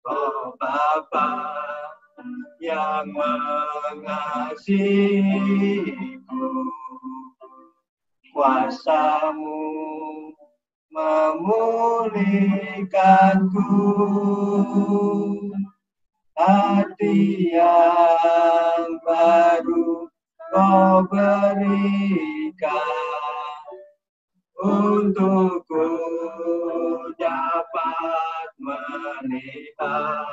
Oh Bapa yang mengasihiku, kuasa-Mu memulihkanku, hati yang baru Kau berikan, untukku dapat melihat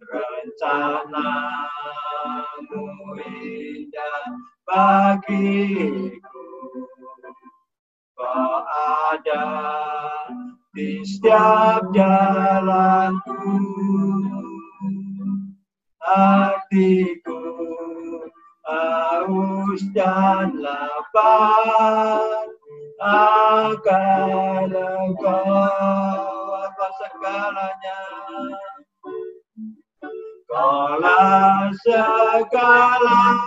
rencana-Mu indah bagiku. Kau ada di setiap jalanku, hatiku haus dan lapar akan Engkau, apa segalanya. Kaulah segalanya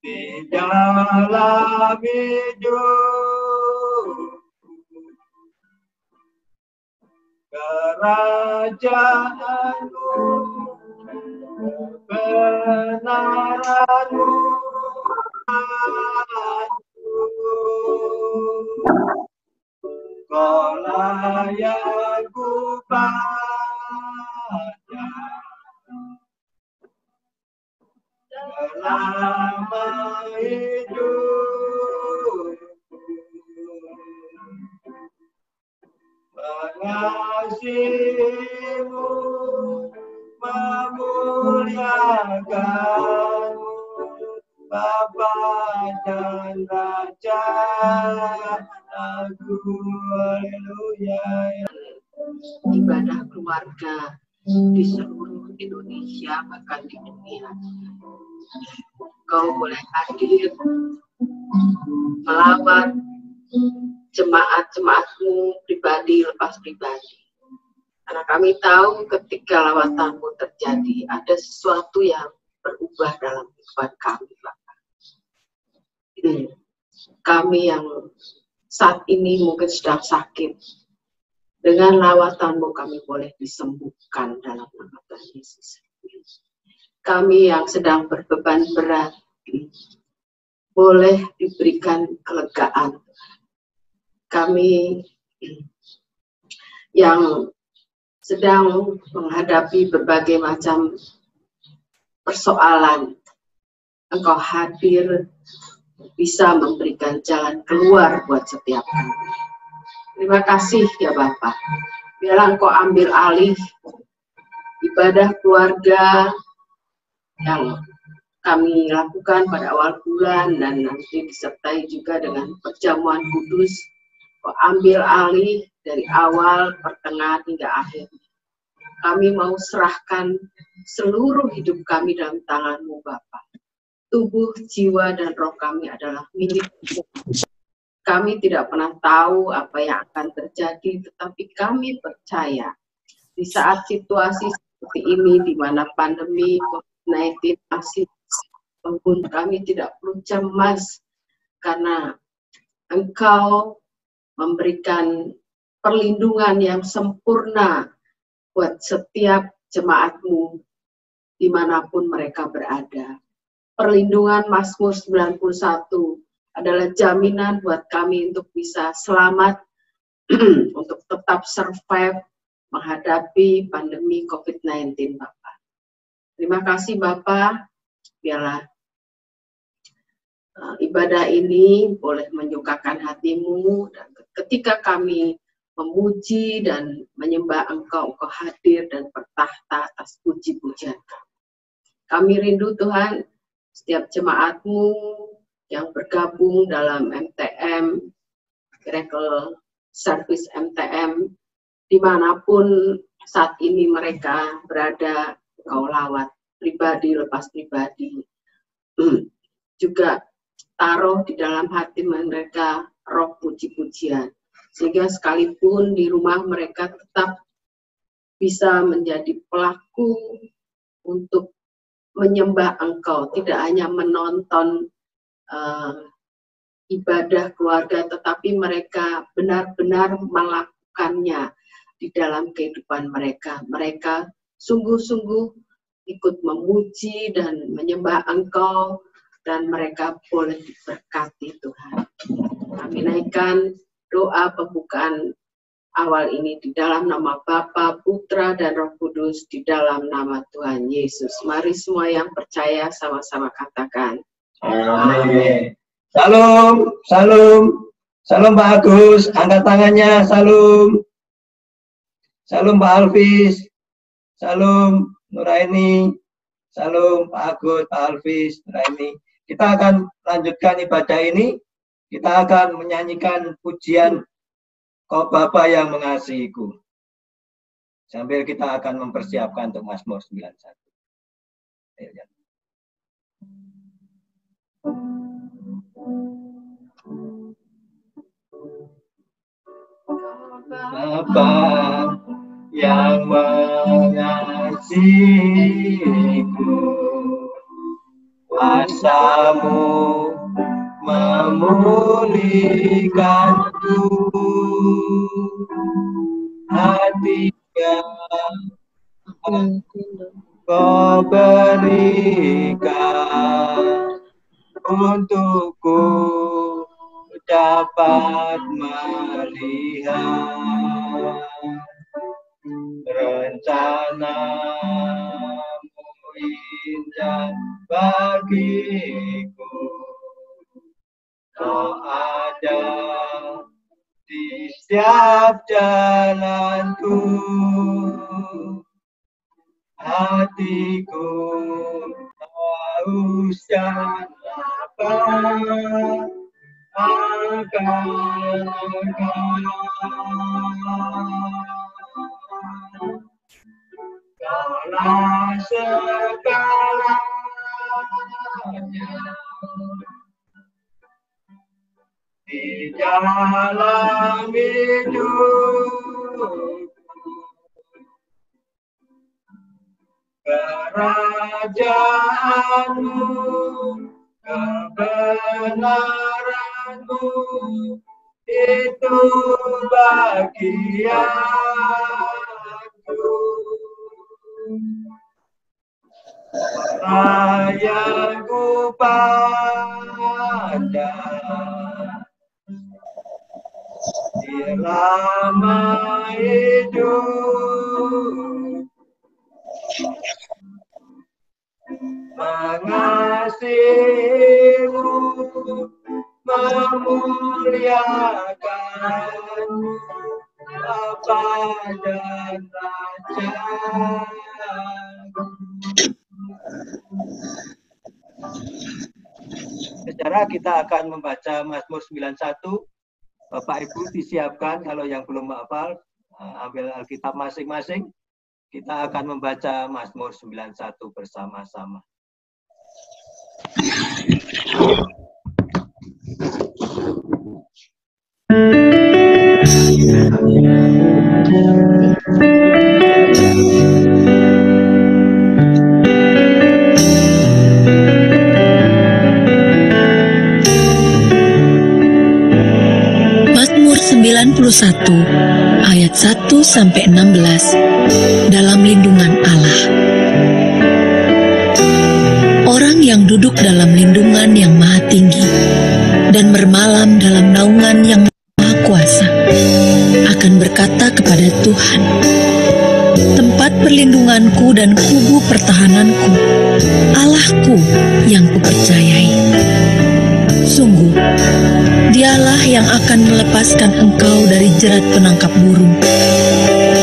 di dalam hidup, kerajaan-Mu, kebenaran-Mu, Kaulah yang ku pandang selama hidup, mengasihi-Mu, memuliakan-Mu, Bapa dan Raja aku. Haleluya. Ibadah keluarga di seluruh Indonesia, bahkan di dunia. Kau boleh hadir melawat jemaat-jemaat-Mu pribadi lepas pribadi. Karena kami tahu ketika lawatan-Mu terjadi, ada sesuatu yang berubah dalam kehidupan kami, Bapak. Kami yang saat ini mungkin sedang sakit, dengan lawatan-Mu kami boleh disembuhkan dalam nama Tuhan Yesus. Kami yang sedang berbeban berat boleh diberikan kelegaan. Kami yang sedang menghadapi berbagai macam persoalan, Engkau hadir bisa memberikan jalan keluar buat setiap kami. Terima kasih ya Bapak. Biarlah Engkau ambil alih ibadah keluarga yang kami lakukan pada awal bulan dan nanti disertai juga dengan perjamuan kudus. Engkau ambil alih dari awal, pertengahan hingga akhir. Kami mau serahkan seluruh hidup kami dalam tangan-Mu Bapak. Tubuh, jiwa, dan roh kami adalah milik-Mu. Kami tidak pernah tahu apa yang akan terjadi, tetapi kami percaya di saat situasi seperti ini, di mana pandemi COVID-19 masih membunuh, kami tidak perlu cemas karena Engkau memberikan perlindungan yang sempurna buat setiap jemaat-Mu dimanapun mereka berada. Perlindungan Mazmur 91 adalah jaminan buat kami untuk bisa selamat, untuk tetap survive menghadapi pandemi COVID-19, Bapak. Terima kasih, Bapak. Biarlah ibadah ini boleh menyukakan hati-Mu, dan ketika kami memuji dan menyembah Engkau, Engkau hadir dan bertahta atas puji-pujian kami. Kami rindu Tuhan, setiap jemaat-Mu yang bergabung dalam MTM, Miracle Service MTM, dimanapun saat ini mereka berada, Engkau lawat pribadi lepas pribadi. Juga taruh di dalam hati mereka roh puji-pujian, sehingga sekalipun di rumah mereka tetap bisa menjadi pelaku untuk menyembah Engkau, tidak hanya menonton ibadah keluarga, tetapi mereka benar-benar melakukannya di dalam kehidupan mereka. Mereka sungguh-sungguh ikut memuji dan menyembah Engkau, dan mereka boleh diberkati Tuhan. Kami naikkan doa pembukaan awal ini di dalam nama Bapa, Putra, dan Roh Kudus, di dalam nama Tuhan Yesus. Mari semua yang percaya sama-sama katakan. Amin. Salam, salam, salam Pak Agus, angkat tangannya, salam. Salam Pak Alvis, salam Nuraini, salam Pak Agus, Pak Alvis, Nuraini. Kita akan lanjutkan ibadah ini, kita akan menyanyikan pujian Kau Bapa yang mengasihiku. Sambil kita akan mempersiapkan untuk Mazmur 91. Ayo, Bapa yang mengasihiku, kuasa-Mu memulihkanku, hati yang Kau berikan untukku dapat melihat rencana-Mu indah bagiku. Kau ada di setiap jalanku, hatiku haus dan lapar akan Engkau. Kaulah segalanya di dalam hidup, kerajaan-Mu, kebenaran-Mu, itu bagianku. Sayangku pandang selama hidup, mengasihi-Mu, memuliakan-Mu, Bapa dan Raja. Secara kita akan membaca Mazmur 91. Bapak Ibu disiapkan, kalau yang belum hafal, ambil Alkitab masing-masing. Kita akan membaca Mazmur 91 bersama-sama. Mazmur 91 ayat 1 sampai 16 dalam lindungan Allah. Orang yang duduk dalam lindungan yang maha tinggi dan bermalam dalam naungan yang maha kuasa akan berkata kepada Tuhan, tempat perlindunganku dan kubu pertahananku, Allahku yang kupercayai. Sungguh, Dialah yang akan melepaskan engkau dari jerat penangkap burung,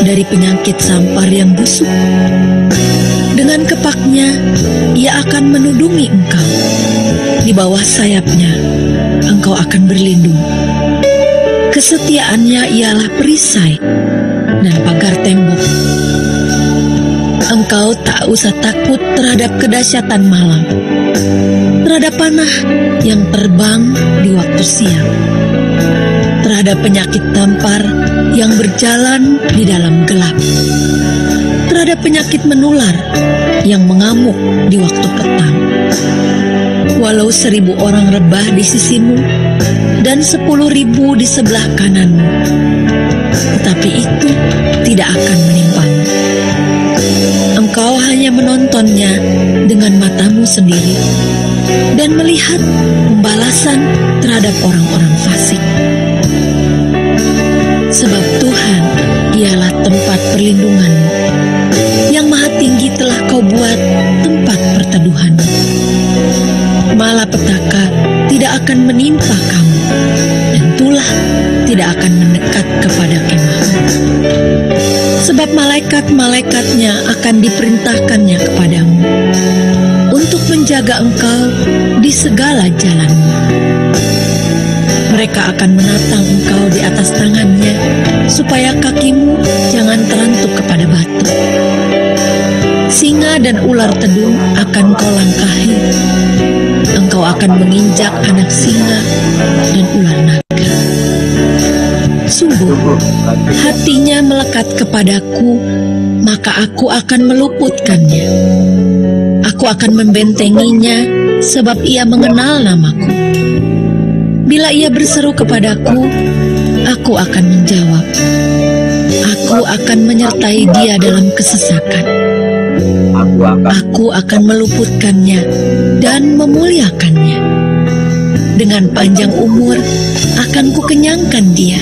dari penyakit sampar yang busuk. Dengan kepaknya, Ia akan menudungi engkau. Di bawah sayapnya, engkau akan berlindung. Kesetiaannya ialah perisai dan pagar tembok. Engkau tak usah takut terhadap kedahsyatan malam, terhadap panah yang terbang di waktu siang, terhadap penyakit tampar yang berjalan di dalam gelap, terhadap penyakit menular yang mengamuk di waktu petang. Walau 1000 orang rebah di sisimu dan 10.000 di sebelah kananmu, tetapi itu tidak akan menimpamu. Engkau hanya menontonnya dengan matamu sendiri dan melihat pembalasan terhadap orang-orang fasik. Sebab Tuhan ialah tempat perlindunganmu, yang maha tinggi telah kau buat tempat perteduhanmu. Malapetaka tidak akan menimpa kamu, dan tulah tidak akan mendekat kepada kemahmu. Sebab malaikat-malaikatnya akan diperintahkannya kepadamu untuk menjaga engkau di segala jalanmu. Mereka akan menatang engkau di atas tangannya, supaya kakimu jangan terantuk kepada batu. Singa dan ular tedung akan kau langkahi. Engkau akan menginjak anak singa dan ular naga. Sungguh, hatinya melekat kepadaku, maka aku akan meluputkannya. Aku akan membentenginya, sebab ia mengenal namaku. Bila ia berseru kepadaku, aku akan menjawab. Aku akan menyertai dia dalam kesesakan. Aku akan meluputkannya dan memuliakannya. Dengan panjang umur akan kukenyangkan dia,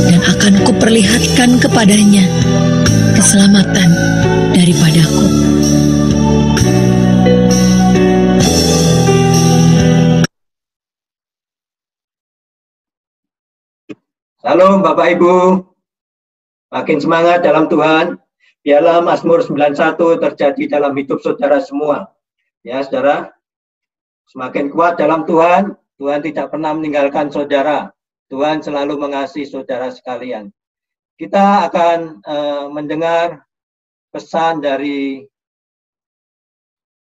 dan akan kuperlihatkan kepadanya keselamatan daripadaku. Salam Bapak Ibu, makin semangat dalam Tuhan. Biarlah Mazmur 91 terjadi dalam hidup saudara semua. Ya saudara, semakin kuat dalam Tuhan, Tuhan tidak pernah meninggalkan saudara. Tuhan selalu mengasihi saudara sekalian. Kita akan mendengar pesan dari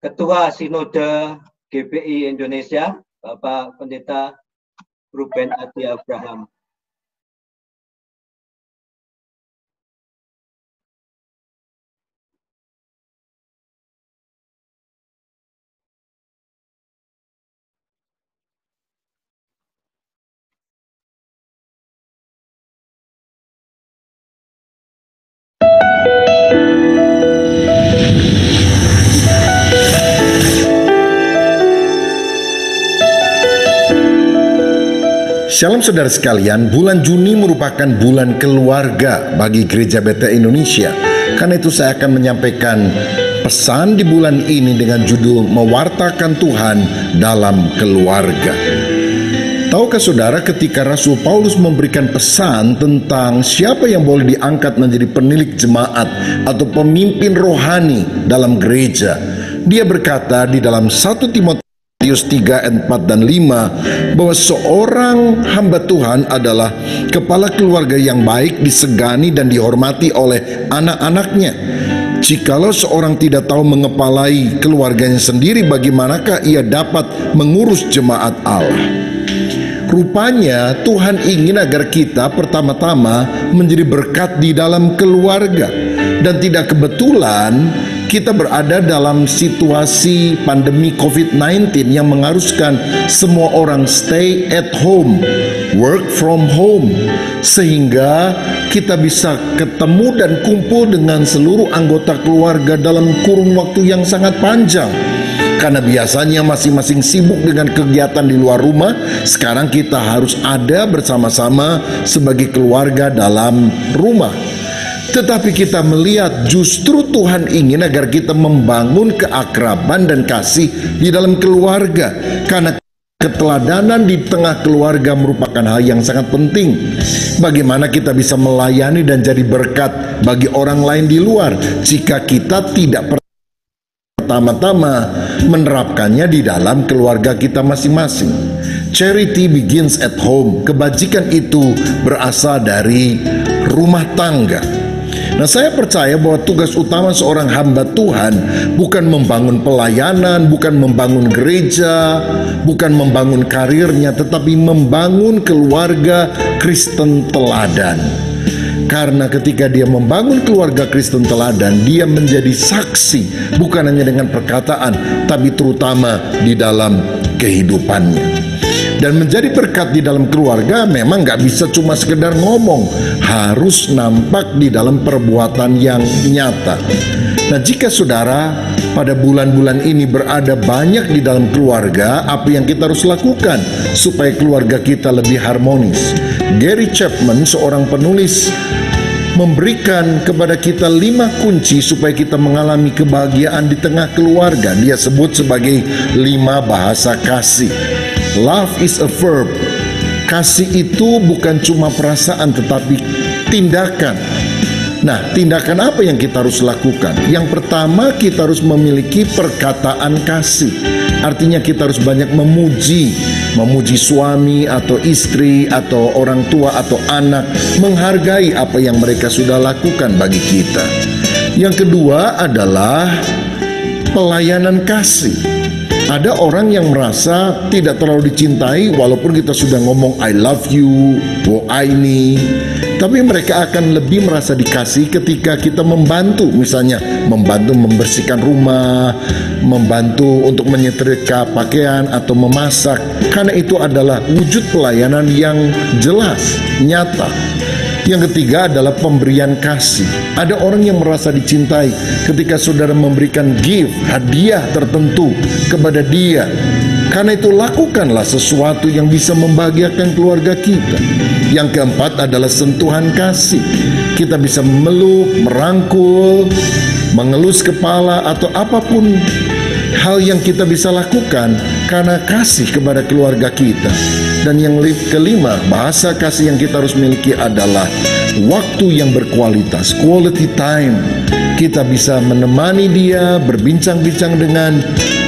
Ketua Sinode GPI Indonesia, Bapak Pendeta Ruben Adi Abraham. Shalom saudara sekalian, bulan Juni merupakan bulan keluarga bagi Gereja Betel Indonesia. Karena itu saya akan menyampaikan pesan di bulan ini dengan judul Mewartakan Tuhan dalam Keluarga. Tahukah saudara, ketika Rasul Paulus memberikan pesan tentang siapa yang boleh diangkat menjadi penilik jemaat atau pemimpin rohani dalam gereja, dia berkata di dalam 1 Timotius 3 ayat 4 dan 5 bahwa seorang hamba Tuhan adalah kepala keluarga yang baik, disegani dan dihormati oleh anak-anaknya. Jikalau seorang tidak tahu mengepalai keluarganya sendiri, bagaimanakah ia dapat mengurus jemaat Allah? Rupanya Tuhan ingin agar kita pertama-tama menjadi berkat di dalam keluarga. Dan tidak kebetulan kita berada dalam situasi pandemi COVID-19 yang mengharuskan semua orang stay at home, work from home, sehingga kita bisa ketemu dan kumpul dengan seluruh anggota keluarga dalam kurun waktu yang sangat panjang. Karena biasanya masing-masing sibuk dengan kegiatan di luar rumah, sekarang kita harus ada bersama-sama sebagai keluarga dalam rumah. Tetapi kita melihat justru Tuhan ingin agar kita membangun keakraban dan kasih di dalam keluarga. Karena keteladanan di tengah keluarga merupakan hal yang sangat penting. Bagaimana kita bisa melayani dan jadi berkat bagi orang lain di luar jika kita tidak pertama-tama menerapkannya di dalam keluarga kita masing-masing. Charity begins at home. Kebajikan itu berasal dari rumah tangga. Nah, saya percaya bahwa tugas utama seorang hamba Tuhan bukan membangun pelayanan, bukan membangun gereja, bukan membangun karirnya, tetapi membangun keluarga Kristen teladan. Karena ketika dia membangun keluarga Kristen teladan, dia menjadi saksi bukan hanya dengan perkataan, tapi terutama di dalam kehidupannya. Dan menjadi berkat di dalam keluarga memang gak bisa cuma sekedar ngomong, harus nampak di dalam perbuatan yang nyata. Nah, jika saudara pada bulan-bulan ini berada banyak di dalam keluarga, apa yang kita harus lakukan supaya keluarga kita lebih harmonis? Gary Chapman, seorang penulis, memberikan kepada kita 5 kunci supaya kita mengalami kebahagiaan di tengah keluarga. Dia sebut sebagai 5 bahasa kasih. Love is a verb. Kasih itu bukan cuma perasaan tetapi tindakan. Nah, tindakan apa yang kita harus lakukan? Yang pertama, kita harus memiliki perkataan kasih. Artinya kita harus banyak memuji suami atau istri atau orang tua atau anak, menghargai apa yang mereka sudah lakukan bagi kita. Yang kedua adalah pelayanan kasih. Ada orang yang merasa tidak terlalu dicintai walaupun kita sudah ngomong I love you, wo ini, tapi mereka akan lebih merasa dikasih ketika kita membantu, misalnya membantu membersihkan rumah, membantu untuk menyetrika pakaian atau memasak, karena itu adalah wujud pelayanan yang jelas, nyata. Yang ketiga adalah pemberian kasih. Ada orang yang merasa dicintai ketika saudara memberikan gift, hadiah tertentu kepada dia. Karena itu lakukanlah sesuatu yang bisa membahagiakan keluarga kita. Yang keempat adalah sentuhan kasih. Kita bisa memeluk, merangkul, mengelus kepala atau apapun hal yang kita bisa lakukan karena kasih kepada keluarga kita. Dan yang kelima, bahasa kasih yang kita harus miliki adalah waktu yang berkualitas, quality time. Kita bisa menemani dia, berbincang-bincang dengan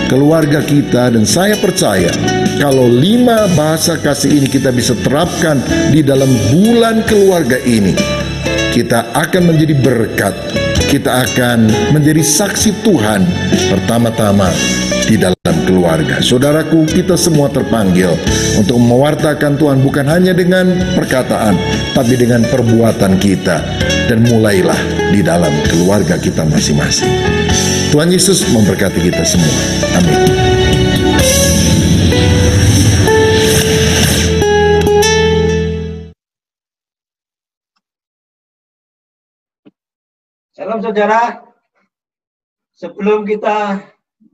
keluarga kita. Dan saya percaya kalau 5 bahasa kasih ini kita bisa terapkan di dalam bulan keluarga ini, kita akan menjadi berkat. Kita akan menjadi saksi Tuhan pertama-tama di dalam keluarga. Saudaraku, kita semua terpanggil untuk mewartakan Tuhan bukan hanya dengan perkataan, tapi dengan perbuatan kita. Dan mulailah di dalam keluarga kita masing-masing. Tuhan Yesus memberkati kita semua. Amin. Salam saudara, sebelum kita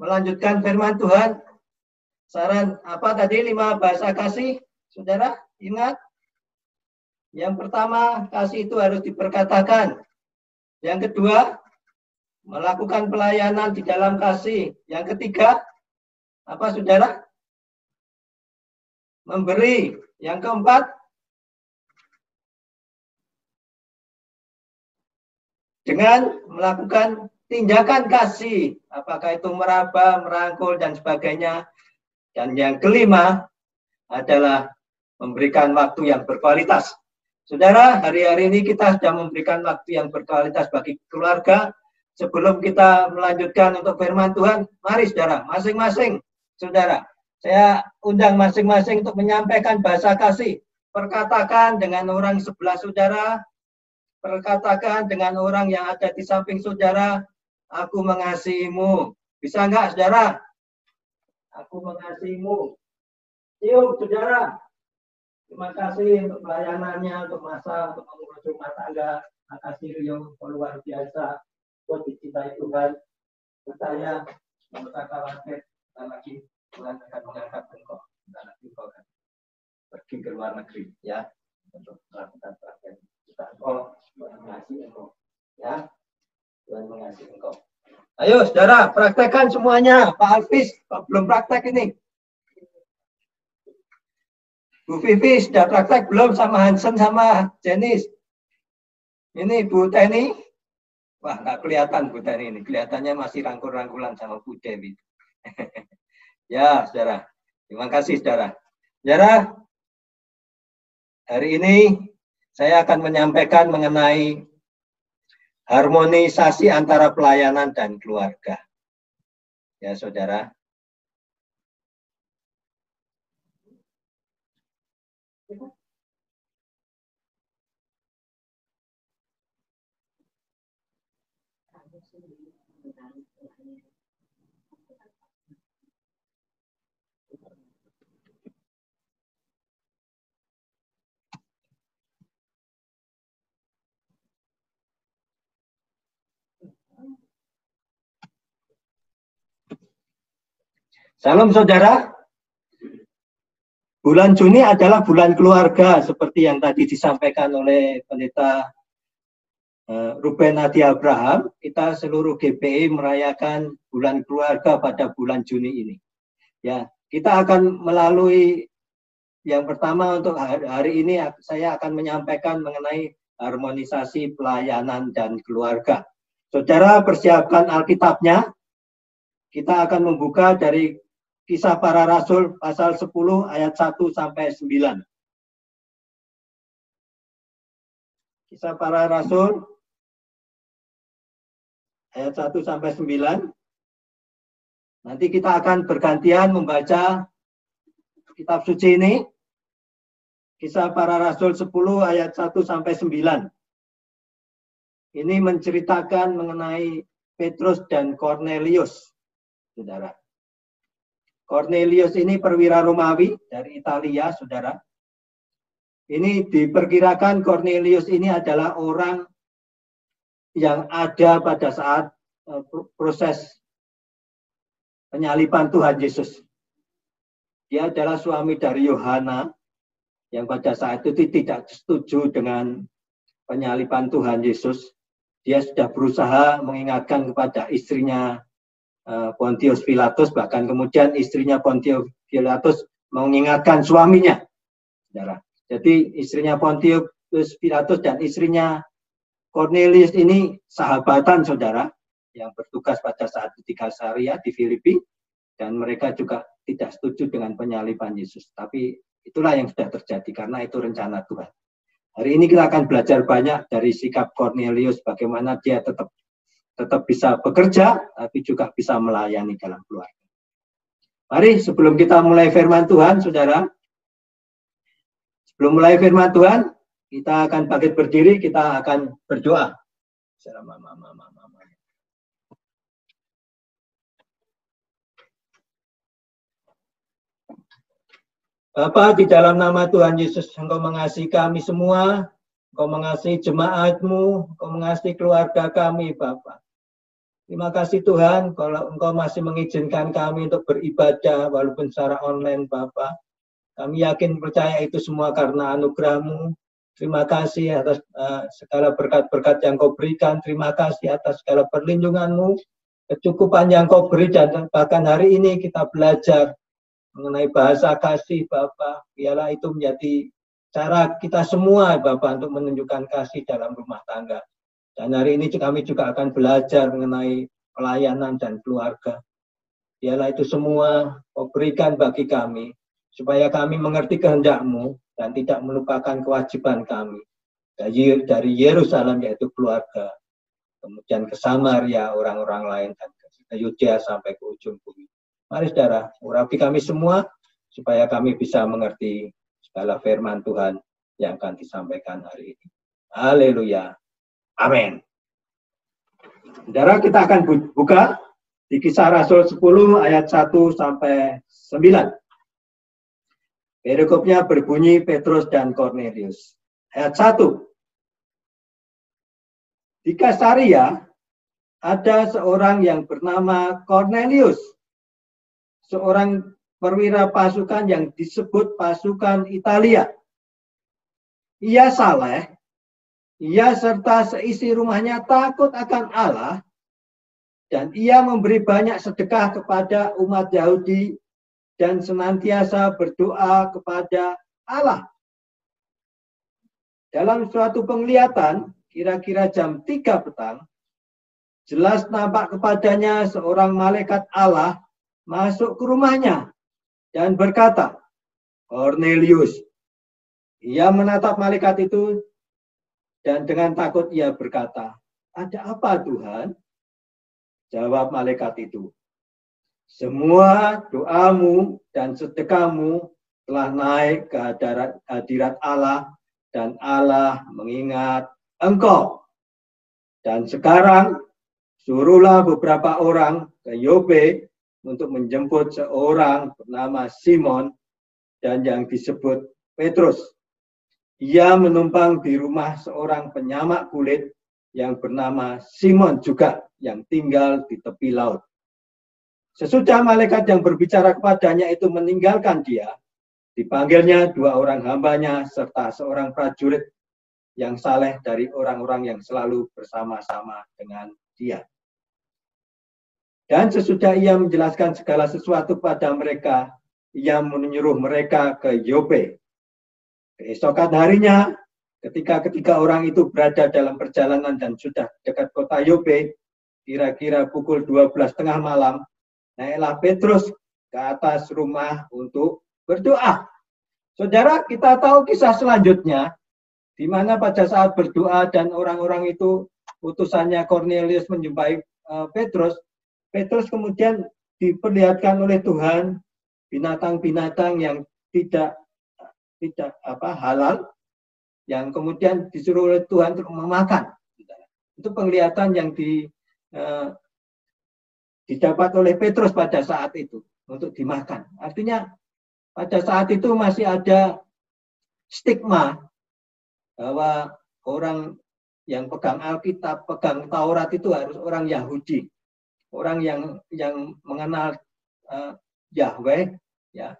melanjutkan firman Tuhan, saran apa tadi 5 bahasa kasih, saudara ingat? Yang pertama, kasih itu harus diperkatakan. Yang kedua, melakukan pelayanan di dalam kasih. Yang ketiga, apa saudara? Memberi. Yang keempat, dengan melakukan tindakan kasih, apakah itu meraba, merangkul, dan sebagainya. Dan yang kelima adalah memberikan waktu yang berkualitas. Saudara, hari-hari ini kita sudah memberikan waktu yang berkualitas bagi keluarga. Sebelum kita melanjutkan untuk firman Tuhan, mari saudara, masing-masing saudara, saya undang masing-masing untuk menyampaikan bahasa kasih. Perkatakan dengan orang sebelah saudara, perkatakan dengan orang yang ada di samping saudara, aku mengasihimu. Bisa enggak, saudara? Aku mengasihimu. Cium, saudara. Terima kasih untuk pelayanannya, untuk masa, untuk mengurus rumah tangga. Terima kasih, Rio, luar biasa. Buat dicintai Tuhan. Saya, tidak khawatir, lagi Tuhan akan mengangkat engkau. Engkau akan pergi ke luar negeri, ya, untuk melakukan praktek. Oh, Tuhan mengasihi engkau, ya, Tuhan mengasihi engkau. Ayo, saudara, praktekkan semuanya. Pak Alvis, belum praktek ini. Bu Vivi sudah praktek belum sama Hansen sama Jenis? Ini Bu Teni, wah nggak kelihatan Bu Teni ini, kelihatannya masih rangkul-rangkulan sama Bu Dewi. Ya, saudara, terima kasih saudara. Saudara, hari ini saya akan menyampaikan mengenai harmonisasi antara pelayanan dan keluarga. Ya, saudara. Salam saudara. Bulan Juni adalah bulan keluarga seperti yang tadi disampaikan oleh Pendeta Ruben Adi Abraham. Kita seluruh GPI merayakan bulan keluarga pada bulan Juni ini. Ya, kita akan melalui yang pertama untuk hari ini saya akan menyampaikan mengenai harmonisasi pelayanan dan keluarga. Saudara persiapkan Alkitabnya. Kita akan membuka dari Kisah Para Rasul pasal 10 ayat 1 sampai 9. Kisah Para Rasul ayat 1 sampai 9. Nanti kita akan bergantian membaca kitab suci ini. Kisah Para Rasul 10 ayat 1 sampai 9. Ini menceritakan mengenai Petrus dan Cornelius, saudara. Cornelius ini perwira Romawi dari Italia, saudara. Ini diperkirakan Cornelius ini adalah orang yang ada pada saat proses penyaliban Tuhan Yesus. Dia adalah suami dari Yohana yang pada saat itu tidak setuju dengan penyaliban Tuhan Yesus. Dia sudah berusaha mengingatkan kepada istrinya Pontius Pilatus, bahkan kemudian istrinya Pontius Pilatus mengingatkan suaminya. Saudara. Jadi istrinya Pontius Pilatus dan istrinya Cornelius ini sahabatan, saudara, yang bertugas pada saat di Kaisarea di Filipi, dan mereka juga tidak setuju dengan penyaliban Yesus. Tapi itulah yang sudah terjadi karena itu rencana Tuhan. Hari ini kita akan belajar banyak dari sikap Cornelius, bagaimana dia tetap bisa bekerja, tapi juga bisa melayani dalam keluarga. Mari sebelum kita mulai firman Tuhan, saudara, sebelum mulai firman Tuhan, kita akan bangkit berdiri, kita akan berdoa. Bapa, di dalam nama Tuhan Yesus, Engkau mengasihi kami semua, Engkau mengasihi jemaat-Mu, Engkau mengasihi keluarga kami, Bapa. Terima kasih Tuhan, kalau Engkau masih mengizinkan kami untuk beribadah walaupun secara online, Bapa. Kami yakin percaya itu semua karena anugerah-Mu. Terima kasih atas segala berkat-berkat yang Kau berikan. Terima kasih atas segala perlindungan-Mu, kecukupan yang Kau beri, dan bahkan hari ini kita belajar mengenai bahasa kasih, Bapa. Biarlah itu menjadi cara kita semua, Bapa, untuk menunjukkan kasih dalam rumah tangga. Dan hari ini kami juga akan belajar mengenai pelayanan dan keluarga. Biarlah itu semua Kau berikan bagi kami, supaya kami mengerti kehendak-Mu dan tidak melupakan kewajiban kami. Dari Yerusalem, yaitu keluarga, kemudian ke Samaria, orang-orang lain, dan ke Yudea sampai ke ujung bumi. Mari saudara, urapi kami semua, supaya kami bisa mengerti segala firman Tuhan yang akan disampaikan hari ini. Haleluya. Amin. Saudara, kita akan buka di Kisah Rasul 10 ayat 1 sampai 9. Perikopnya berbunyi Petrus dan Cornelius. Ayat 1. Di Kaisarea ada seorang yang bernama Cornelius, seorang perwira pasukan yang disebut pasukan Italia. Ia saleh. Ia serta seisi rumahnya takut akan Allah, dan ia memberi banyak sedekah kepada umat Yahudi dan senantiasa berdoa kepada Allah. Dalam suatu penglihatan, kira-kira jam 3 petang, jelas nampak kepadanya seorang malaikat Allah masuk ke rumahnya dan berkata, "Cornelius." Ia menatap malaikat itu, dan dengan takut ia berkata, "Ada apa, Tuhan?" Jawab malaikat itu, "Semua doamu dan sedekahmu telah naik ke hadirat Allah, dan Allah mengingat engkau. Dan sekarang suruhlah beberapa orang ke Yope untuk menjemput seorang bernama Simon dan yang disebut Petrus. Ia menumpang di rumah seorang penyamak kulit yang bernama Simon juga, yang tinggal di tepi laut. Sesudah malaikat yang berbicara kepadanya itu meninggalkan dia, dipanggilnya 2 orang hambanya serta seorang prajurit yang saleh dari orang-orang yang selalu bersama-sama dengan dia. Dan sesudah ia menjelaskan segala sesuatu pada mereka, ia menyuruh mereka ke Yope. Keesokan harinya, ketika ketiga orang itu berada dalam perjalanan dan sudah dekat kota Yope, kira-kira pukul 12:30 malam, naiklah Petrus ke atas rumah untuk berdoa. Saudara, kita tahu kisah selanjutnya, di mana pada saat berdoa dan orang-orang itu, utusannya Cornelius menjumpai Petrus, Petrus kemudian diperlihatkan oleh Tuhan binatang-binatang yang tidak halal, yang kemudian disuruh oleh Tuhan untuk memakan. Itu penglihatan yang didapat oleh Petrus pada saat itu untuk dimakan. Artinya pada saat itu masih ada stigma bahwa orang yang pegang Alkitab, pegang Taurat itu harus orang Yahudi. Orang yang mengenal Yahweh, ya,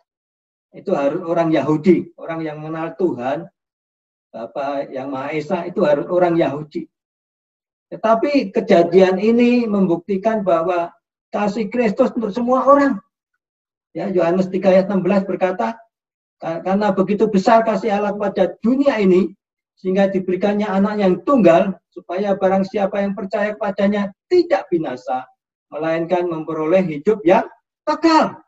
itu harus orang Yahudi. Orang yang mengenal Tuhan, Bapa yang Maha Esa, itu harus orang Yahudi. Tetapi kejadian ini membuktikan bahwa kasih Kristus untuk semua orang. Ya, Yohanes 3 ayat 16 berkata, karena begitu besar kasih Allah kepada dunia ini, sehingga diberikannya anak yang tunggal, supaya barang siapa yang percaya kepadanya tidak binasa, melainkan memperoleh hidup yang kekal.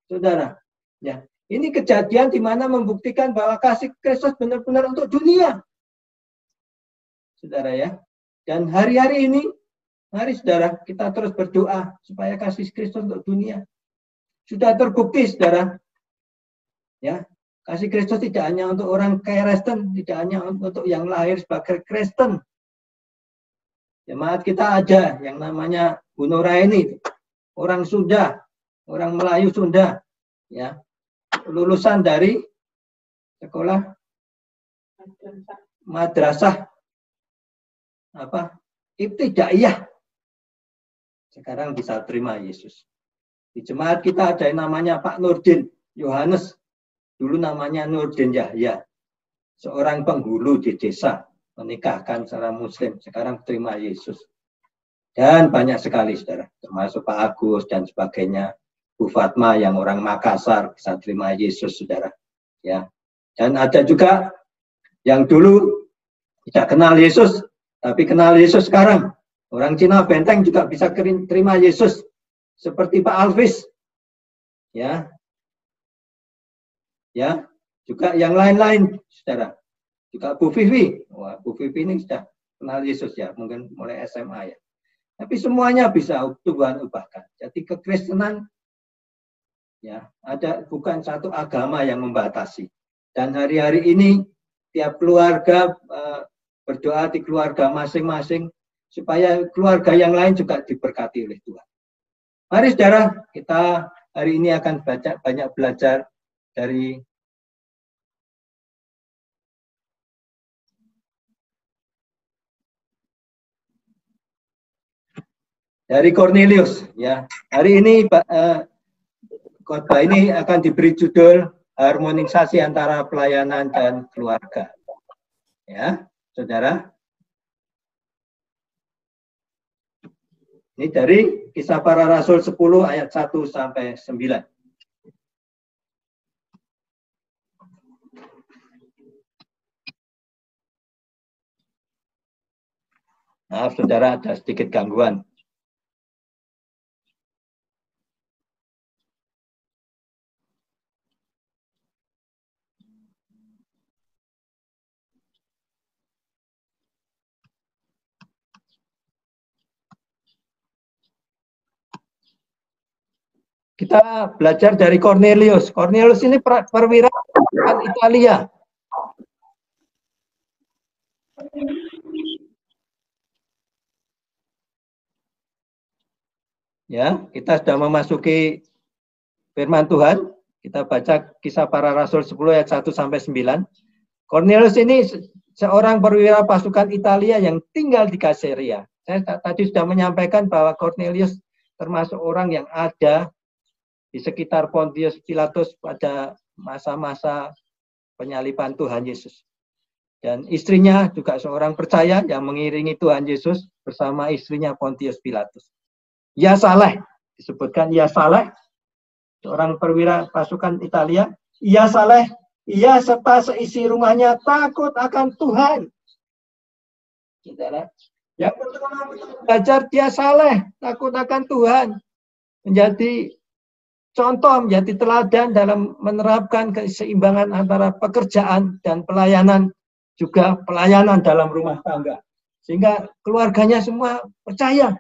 Saudara, ya, ini kejadian di mana membuktikan bahwa kasih Kristus benar-benar untuk dunia. Saudara ya. Dan hari-hari ini, mari saudara, kita terus berdoa supaya kasih Kristus untuk dunia. Sudah terbukti, saudara. Ya, kasih Kristus tidak hanya untuk orang Kristen, tidak hanya untuk yang lahir sebagai Kristen. Jemaat kita ada yang namanya Bu Nuraini, orang Sunda, orang Melayu Sunda, ya, lulusan dari sekolah madrasah Ibtidaiyah. Sekarang bisa terima Yesus. Di jemaat kita ada yang namanya Pak Nurdin Yohanes, dulu namanya Nurdin Yahya, seorang penghulu di desa, menikahkan seorang Muslim, sekarang terima Yesus. Dan banyak sekali, saudara, termasuk Pak Agus dan sebagainya, Bu Fatma yang orang Makassar bisa terima Yesus, saudara. Ya, dan ada juga yang dulu tidak kenal Yesus, tapi kenal Yesus sekarang. Orang Cina Benteng juga bisa terima Yesus, seperti Pak Alvis. Ya, ya, juga yang lain-lain, saudara. Juga Bu Vivi, wah, Bu Vivi ini sudah kenal Yesus ya, mungkin mulai SMA ya. Tapi semuanya bisa Tuhan ubahkan. Jadi kekristenan ya ada, bukan satu agama yang membatasi. Dan hari-hari ini tiap keluarga berdoa di keluarga masing-masing supaya keluarga yang lain juga diberkati oleh Tuhan. Mari saudara, kita hari ini akan banyak belajar dari Cornelius, ya. Hari ini khotbah ini akan diberi judul harmonisasi antara pelayanan dan keluarga. Ya, saudara. Ini dari Kisah Para Rasul 10 ayat 1 sampai 9. Maaf saudara, ada sedikit gangguan. Kita belajar dari Cornelius. Cornelius ini perwira Italia. Ya, kita sudah memasuki firman Tuhan. Kita baca Kisah Para Rasul 10 ayat 1 sampai 9. Cornelius ini seorang perwira pasukan Italia yang tinggal di Caesarea. Saya tadi sudah menyampaikan bahwa Cornelius termasuk orang yang ada di sekitar Pontius Pilatus pada masa-masa penyaliban Tuhan Yesus. Dan istrinya juga seorang percaya yang mengiringi Tuhan Yesus bersama istrinya Pontius Pilatus. Ia Saleh, disebutkan Ia Saleh, seorang perwira pasukan Italia. Ia Saleh, ia serta seisi rumahnya takut akan Tuhan. Saudara, yang pertama belajar dia Saleh, takut akan Tuhan. Menjadi contoh, menjadi teladan dalam menerapkan keseimbangan antara pekerjaan dan pelayanan, juga pelayanan dalam rumah tangga. Sehingga keluarganya semua percaya.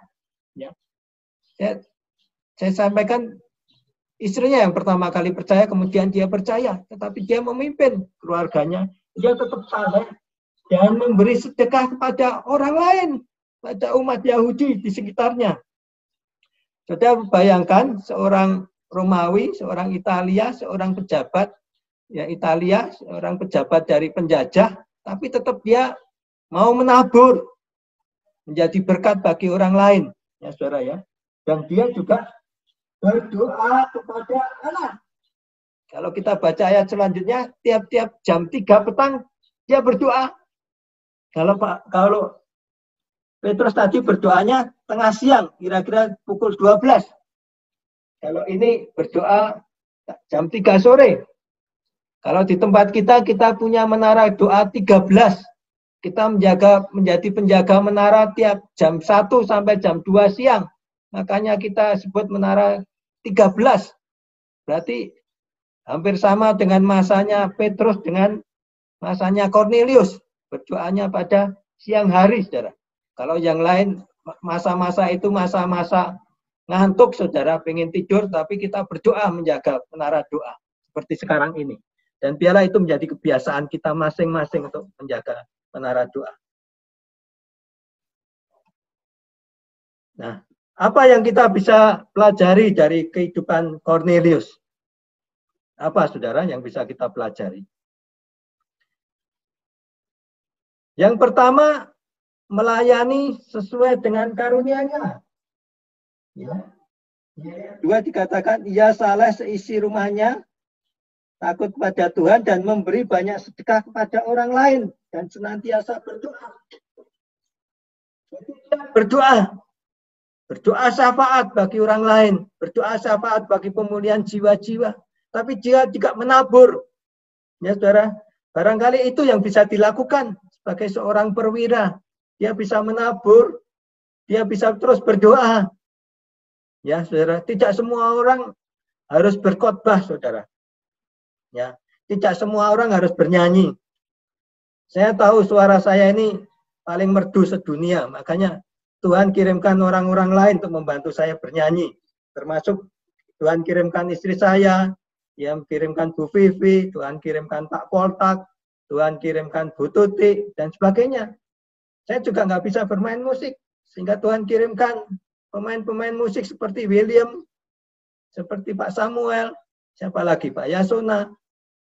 Ya. Saya sampaikan, istrinya yang pertama kali percaya, kemudian dia percaya. Tetapi dia memimpin keluarganya, dia tetap saleh dan memberi sedekah kepada orang lain, pada umat Yahudi di sekitarnya. Saudara bayangkan seorang Romawi, seorang Italia, seorang pejabat ya Italia, seorang pejabat dari penjajah, tapi tetap dia mau menabur menjadi berkat bagi orang lain, ya saudara ya. Dan dia juga berdoa kepada Allah. Kalau kita baca ayat selanjutnya, tiap-tiap jam 3 petang dia berdoa. Kalau Petrus tadi berdoanya tengah siang, kira-kira pukul 12. Kalau ini berdoa jam 3 sore. Kalau di tempat kita punya menara doa 13. Kita menjadi penjaga menara tiap jam 1 sampai jam 2 siang. Makanya kita sebut menara 13. Berarti hampir sama dengan masanya Petrus dengan masanya Cornelius. Berdoanya pada siang hari, saudara. Kalau yang lain, masa-masa itu masa-masa ngantuk, saudara, pengen tidur, tapi kita berdoa menjaga menara doa. Seperti sekarang ini. Dan biarlah itu menjadi kebiasaan kita masing-masing untuk menjaga menara doa. Nah, apa yang kita bisa pelajari dari kehidupan Cornelius? Apa, saudara, yang bisa kita pelajari? Yang pertama, melayani sesuai dengan karunia-Nya. Ya. Dua dikatakan, ia saleh seisi rumahnya, takut pada Tuhan dan memberi banyak sedekah kepada orang lain dan senantiasa berdoa. Berdoa syafaat bagi orang lain, berdoa syafaat bagi pemulihan jiwa-jiwa, tapi dia juga menabur. Ya saudara, barangkali itu yang bisa dilakukan sebagai seorang perwira. Dia bisa menabur, dia bisa terus berdoa. Ya saudara, tidak semua orang harus berkhotbah, saudara. Ya, tidak semua orang harus bernyanyi. Saya tahu suara saya ini paling merdu sedunia, makanya Tuhan kirimkan orang-orang lain untuk membantu saya bernyanyi. Termasuk Tuhan kirimkan istri saya, yang kirimkan Bu Vivi, Tuhan kirimkan Pak Poltak, Tuhan kirimkan Bu Tuti, dan sebagainya. Saya juga nggak bisa bermain musik, sehingga Tuhan kirimkan pemain-pemain musik seperti William, seperti Pak Samuel, siapa lagi, Pak Yasona,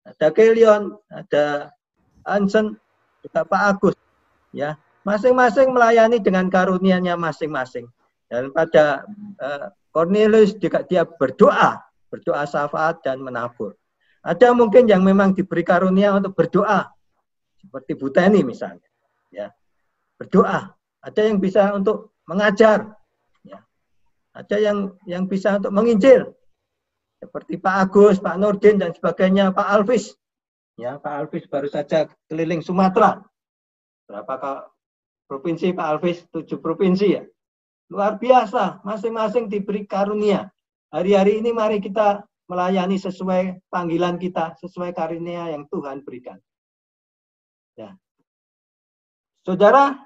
ada Kelion, ada Ansen, juga Pak Agus. Ya, masing-masing melayani dengan karunia-Nya masing-masing. Dan pada Cornelius juga dia berdoa syafaat dan menabur. Ada mungkin yang memang diberi karunia untuk berdoa, seperti Bu Teni misalnya. Ya, berdoa. Ada yang bisa untuk mengajar. Ya. Ada yang bisa untuk menginjil. Seperti Pak Agus, Pak Nurdin, dan sebagainya, Pak Alvis. Ya, Pak Alvis baru saja keliling Sumatera. Berapa provinsi Pak Alvis? 7 provinsi ya. Luar biasa, masing-masing diberi karunia. Hari-hari ini mari kita melayani sesuai panggilan kita, sesuai karunia yang Tuhan berikan. Ya. Saudara,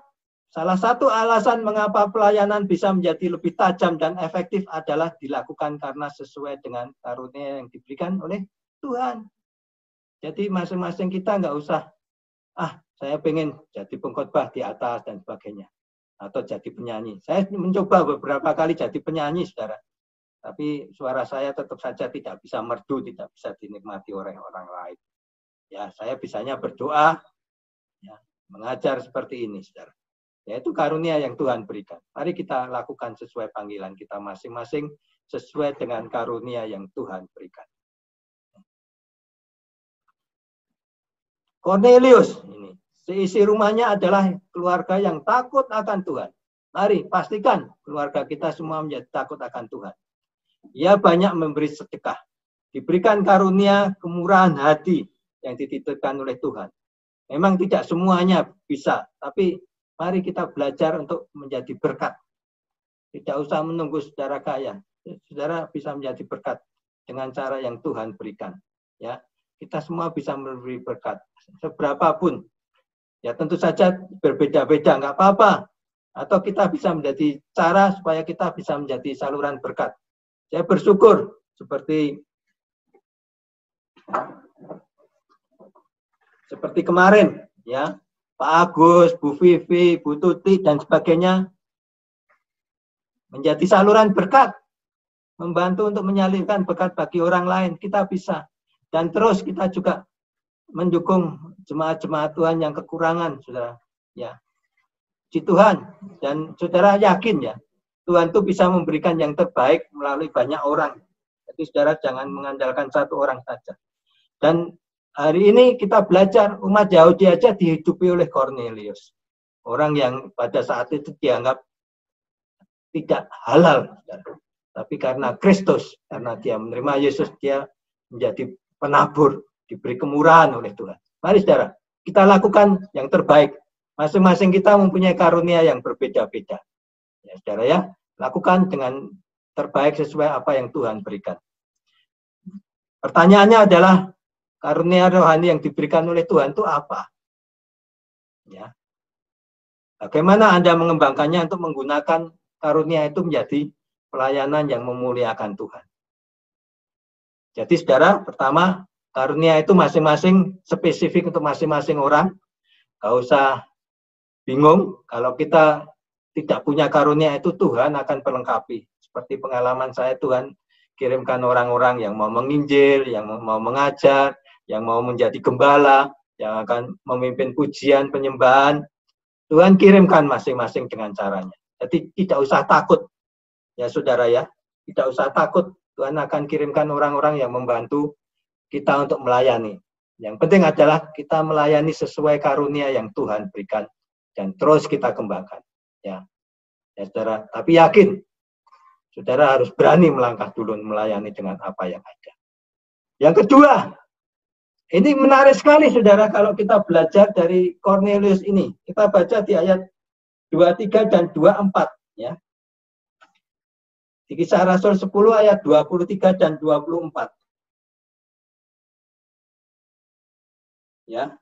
salah satu alasan mengapa pelayanan bisa menjadi lebih tajam dan efektif adalah dilakukan karena sesuai dengan karunia yang diberikan oleh Tuhan. Jadi masing-masing kita nggak usah, saya pengen jadi pengkhotbah di atas dan sebagainya. atau jadi penyanyi. Saya mencoba beberapa kali jadi penyanyi, saudara. Tapi suara saya tetap saja tidak bisa merdu, tidak bisa dinikmati oleh orang lain. Ya, saya bisanya berdoa, ya, mengajar seperti ini, saudara. Yaitu karunia yang Tuhan berikan. Mari kita lakukan sesuai panggilan kita masing-masing, sesuai dengan karunia yang Tuhan berikan. Cornelius, ini seisi rumahnya adalah keluarga yang takut akan Tuhan. Mari pastikan keluarga kita semua menjadi takut akan Tuhan. Ia banyak memberi sedekah, diberikan karunia kemurahan hati yang dititipkan oleh Tuhan. Memang tidak semuanya bisa, tapi mari kita belajar untuk menjadi berkat. Tidak usah menunggu saudara kaya. Saudara bisa menjadi berkat dengan cara yang Tuhan berikan. Ya, kita semua bisa memberi berkat. Seberapapun. Ya tentu saja berbeda-beda, nggak apa-apa. Atau kita bisa menjadi cara supaya kita bisa menjadi saluran berkat. Saya bersyukur seperti kemarin, ya. Pak Agus, Bu Vivi, Bu Tuti, dan sebagainya menjadi saluran berkat, membantu untuk menyalurkan berkat bagi orang lain. Kita bisa. Dan terus kita juga mendukung jemaat-jemaat Tuhan yang kekurangan, saudara. Ya, puji Tuhan. Dan saudara yakin ya, Tuhan itu bisa memberikan yang terbaik melalui banyak orang. Jadi saudara jangan mengandalkan satu orang saja. Dan hari ini kita belajar umat Yahudi aja dihidupi oleh Cornelius. Orang yang pada saat itu dianggap tidak halal. Tapi karena Kristus, karena dia menerima Yesus, dia menjadi penabur, diberi kemurahan oleh Tuhan. Mari saudara, kita lakukan yang terbaik. Masing-masing kita mempunyai karunia yang berbeda-beda. Ya saudara ya, lakukan dengan terbaik sesuai apa yang Tuhan berikan. Pertanyaannya adalah, karunia rohani yang diberikan oleh Tuhan itu apa? Ya. Bagaimana Anda mengembangkannya untuk menggunakan karunia itu menjadi pelayanan yang memuliakan Tuhan? Jadi saudara, pertama, karunia itu masing-masing spesifik untuk masing-masing orang. Gak usah bingung, kalau kita tidak punya karunia itu, Tuhan akan melengkapi. Seperti pengalaman saya, Tuhan kirimkan orang-orang yang mau menginjil, yang mau mengajar, yang mau menjadi gembala, yang akan memimpin pujian, penyembahan. Tuhan kirimkan masing-masing dengan caranya. Jadi tidak usah takut, ya saudara ya. Tidak usah takut, Tuhan akan kirimkan orang-orang yang membantu kita untuk melayani. Yang penting adalah kita melayani sesuai karunia yang Tuhan berikan dan terus kita kembangkan. Ya, saudara. Tapi yakin, saudara harus berani melangkah dulu melayani dengan apa yang ada. Yang kedua, ini menarik sekali saudara kalau kita belajar dari Cornelius ini. Kita baca di ayat 23 dan 24 ya. Di Kisah Rasul 10 ayat 23 dan 24. Ya.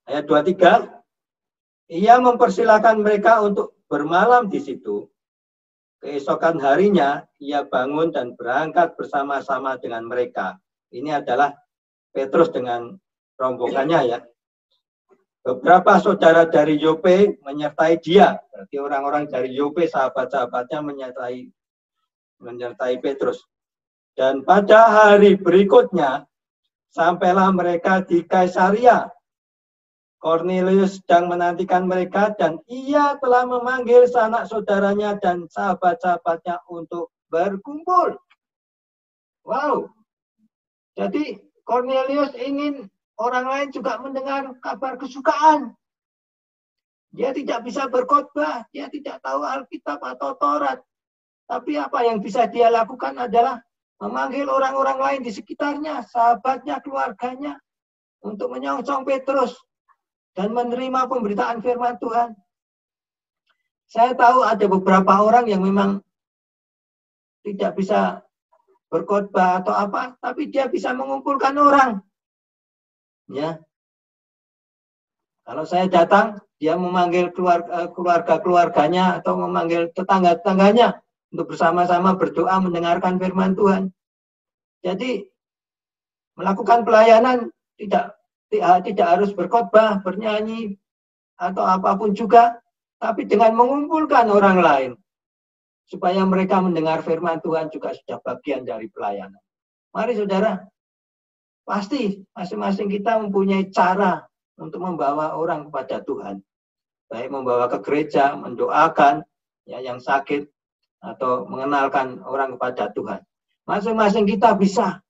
Ayat 23, ia mempersilahkan mereka untuk bermalam di situ. Keesokan harinya ia bangun dan berangkat bersama-sama dengan mereka. Ini adalah Petrus dengan rombongannya ya. Beberapa saudara dari Yope menyertai dia. Berarti orang-orang dari Yope, sahabat-sahabatnya menyertai Petrus. Dan pada hari berikutnya, sampailah mereka di Kaisaria. Cornelius sedang menantikan mereka dan ia telah memanggil sanak saudaranya dan sahabat-sahabatnya untuk berkumpul. Wow. Jadi Cornelius ingin orang lain juga mendengar kabar kesukaan. Dia tidak bisa berkhotbah, dia tidak tahu Alkitab atau Taurat. Tapi apa yang bisa dia lakukan adalah memanggil orang-orang lain di sekitarnya, sahabatnya, keluarganya, untuk menyongsong Petrus dan menerima pemberitaan firman Tuhan. Saya tahu ada beberapa orang yang memang tidak bisa berkhotbah atau apa, tapi dia bisa mengumpulkan orang. Ya, kalau saya datang, dia memanggil keluarga-keluarganya atau memanggil tetangga-tetangganya untuk bersama-sama berdoa mendengarkan firman Tuhan. Jadi melakukan pelayanan tidak harus berkhotbah, bernyanyi atau apapun juga, tapi dengan mengumpulkan orang lain supaya mereka mendengar firman Tuhan juga sudah bagian dari pelayanan. Mari saudara, pasti masing-masing kita mempunyai cara untuk membawa orang kepada Tuhan. Baik membawa ke gereja, mendoakan ya yang sakit, atau mengenalkan orang kepada Tuhan. Masing-masing kita bisa,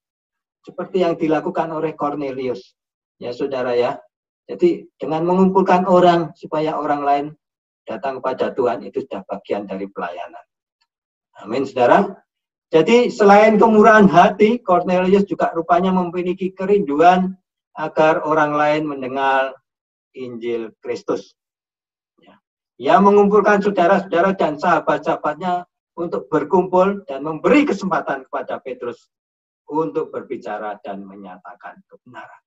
seperti yang dilakukan oleh Cornelius. Ya saudara ya. Jadi dengan mengumpulkan orang supaya orang lain datang kepada Tuhan itu sudah bagian dari pelayanan. Amin saudara. Jadi selain kemurahan hati, Cornelius juga rupanya memiliki kerinduan agar orang lain mendengar Injil Kristus. Ia mengumpulkan saudara-saudara dan sahabat-sahabatnya untuk berkumpul dan memberi kesempatan kepada Petrus untuk berbicara dan menyatakan kebenaran.